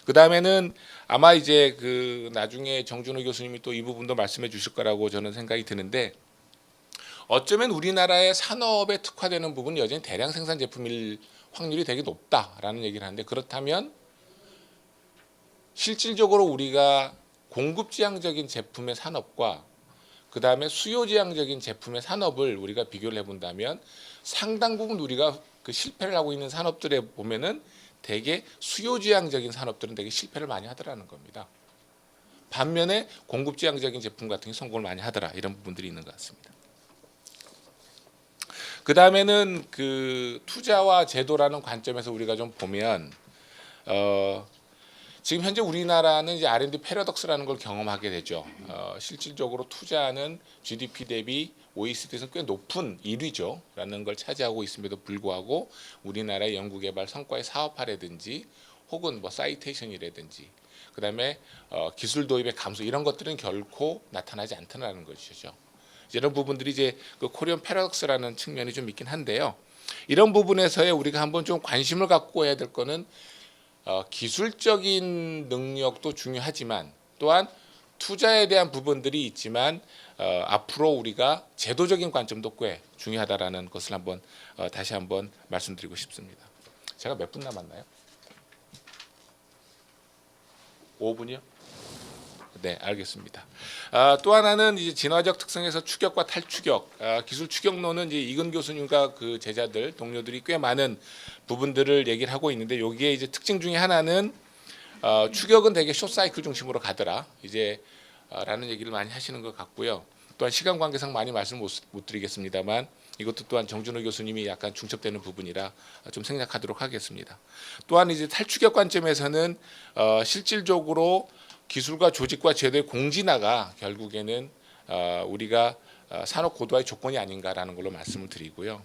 그 다음에는 아마 이제 그 나중에 정준호 교수님이 또 이 부분도 말씀해 주실 거라고 저는 생각이 드는데, 어쩌면 우리나라의 산업에 특화되는 부분은 여전히 대량 생산 제품일 확률이 되게 높다라는 얘기를 하는데, 그렇다면 실질적으로 우리가 공급지향적인 제품의 산업과 그 다음에 수요지향적인 제품의 산업을 우리가 비교를 해본다면 상당 부분 우리가 그 실패를 하고 있는 산업들에 보면은 대개 수요지향적인 산업들은 되게 실패를 많이 하더라는 겁니다. 반면에 공급지향적인 제품 같은 게 성공을 많이 하더라, 이런 부분들이 있는 것 같습니다. 그 다음에는 그 투자와 제도라는 관점에서 우리가 좀 보면 지금 현재 우리나라는 이제 R&D 패러독스라는 걸 경험하게 되죠. 실질적으로 투자는 GDP 대비 OECD에서 꽤 높은 1위죠. 라는 걸 차지하고 있음에도 불구하고 우리나라의 연구개발 성과의 사업화라든지 혹은 뭐 사이테이션이라든지 그다음에 기술 도입의 감소 이런 것들은 결코 나타나지 않다는 것이죠. 이런 부분들이 이제 그 코리안 패러독스라는 측면이 좀 있긴 한데요. 이런 부분에서의 우리가 한번 좀 관심을 갖고 해야 될 거는 기술적인 능력도 중요하지만 또한 투자에 대한 부분들이 있지만 앞으로 우리가 제도적인 관점도 꽤 중요하다라는 것을 한번 다시 한번 말씀드리고 싶습니다. 제가 몇 분 남았나요? 5분이요? 네, 알겠습니다. 또 하나는 이제 진화적 특성에서 추격과 탈추격, 기술 추격론은 이제 이근 교수님과 그 제자들, 동료들이 꽤 많은 부분들을 얘기를 하고 있는데, 여기에 이제 특징 중에 하나는 추격은 되게 숏사이클 중심으로 가더라, 이제 라는 얘기를 많이 하시는 것 같고요. 또한 시간 관계상 많이 말씀 못 드리겠습니다만 이것도 또한 정준호 교수님이 약간 중첩되는 부분이라 좀 생략하도록 하겠습니다. 또한 이제 탈추격 관점에서는 실질적으로 기술과 조직과 제도의 공진화가 결국에는 우리가 산업 고도화의 조건이 아닌가라는 걸로 말씀을 드리고요.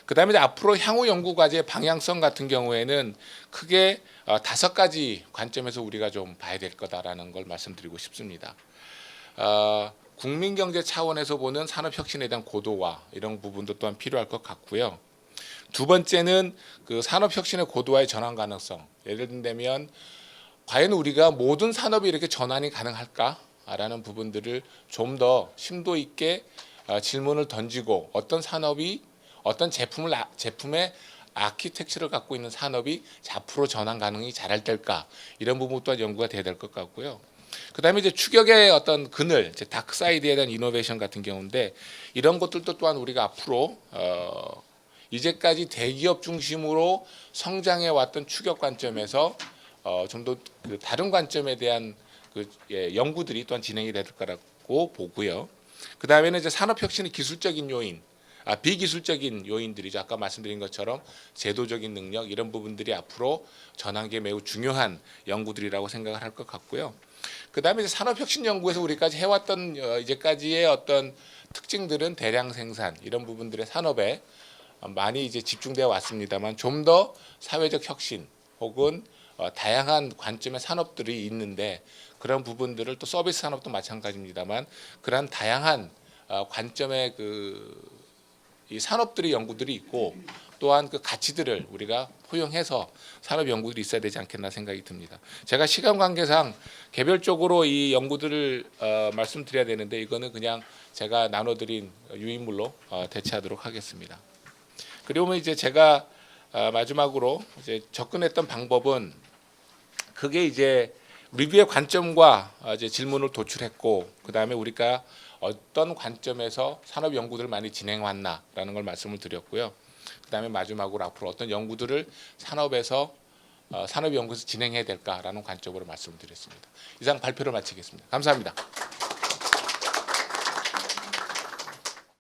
그다음에 앞으로 향후 연구 과제의 방향성 같은 경우에는 크게 5가지 관점에서 우리가 좀 봐야 될 거다라는 걸 말씀드리고 싶습니다. 국민 경제 차원에서 보는 산업 혁신에 대한 고도화 이런 부분도 또한 필요할 것 같고요. 두 번째는 그 산업 혁신의 고도화의 전환 가능성. 예를 들면 과연 우리가 모든 산업이 이렇게 전환이 가능할까라는 부분들을 좀 더 심도 있게 질문을 던지고, 어떤 산업이 어떤 제품의 아키텍처를 갖고 있는 산업이 앞으로 전환 가능이 잘할 때일까, 이런 부분 또한 연구가 돼야 될 것 같고요. 그다음에 이제 추격의 어떤 그늘, 다크 사이드에 대한 이노베이션 같은 경우인데, 이런 것들도 또한 우리가 앞으로 이제까지 대기업 중심으로 성장해 왔던 추격 관점에서 좀 더 그 다른 관점에 대한 그 연구들이 또한 진행이 될 거라고 보고요. 그 다음에는 이제 산업혁신의 기술적인 요인, 비기술적인 요인들이죠. 아까 말씀드린 것처럼 제도적인 능력 이런 부분들이 앞으로 전환기에 매우 중요한 연구들이라고 생각을 할 것 같고요. 그 다음에 이제 산업혁신 연구에서 우리까지 해왔던 이제까지의 어떤 특징들은 대량 생산 이런 부분들의 산업에 많이 이제 집중되어 왔습니다만, 좀 더 사회적 혁신 혹은 다양한 관점의 산업들이 있는데, 그런 부분들을 또 서비스 산업도 마찬가지입니다만 그런 다양한 관점의 이 산업들의 연구들이 있고, 또한 그 가치들을 우리가 포용해서 산업 연구들이 있어야 되지 않겠나 생각이 듭니다. 제가 시간 관계상 개별적으로 이 연구들을 말씀드려야 되는데, 이거는 그냥 제가 나눠드린 유인물로 대체하도록 하겠습니다. 그리고 이제 제가 마지막으로 이제 접근했던 방법은 그게 이제 리뷰의 관점과 이제 질문을 도출했고 그다음에 우리가 어떤 관점에서 산업 연구들을 많이 진행해왔나라는 걸 말씀을 드렸고요. 그다음에 마지막으로 앞으로 어떤 연구들을 산업 연구에서 진행해야 될까라는 관점으로 말씀을 드렸습니다. 이상 발표를 마치겠습니다. 감사합니다.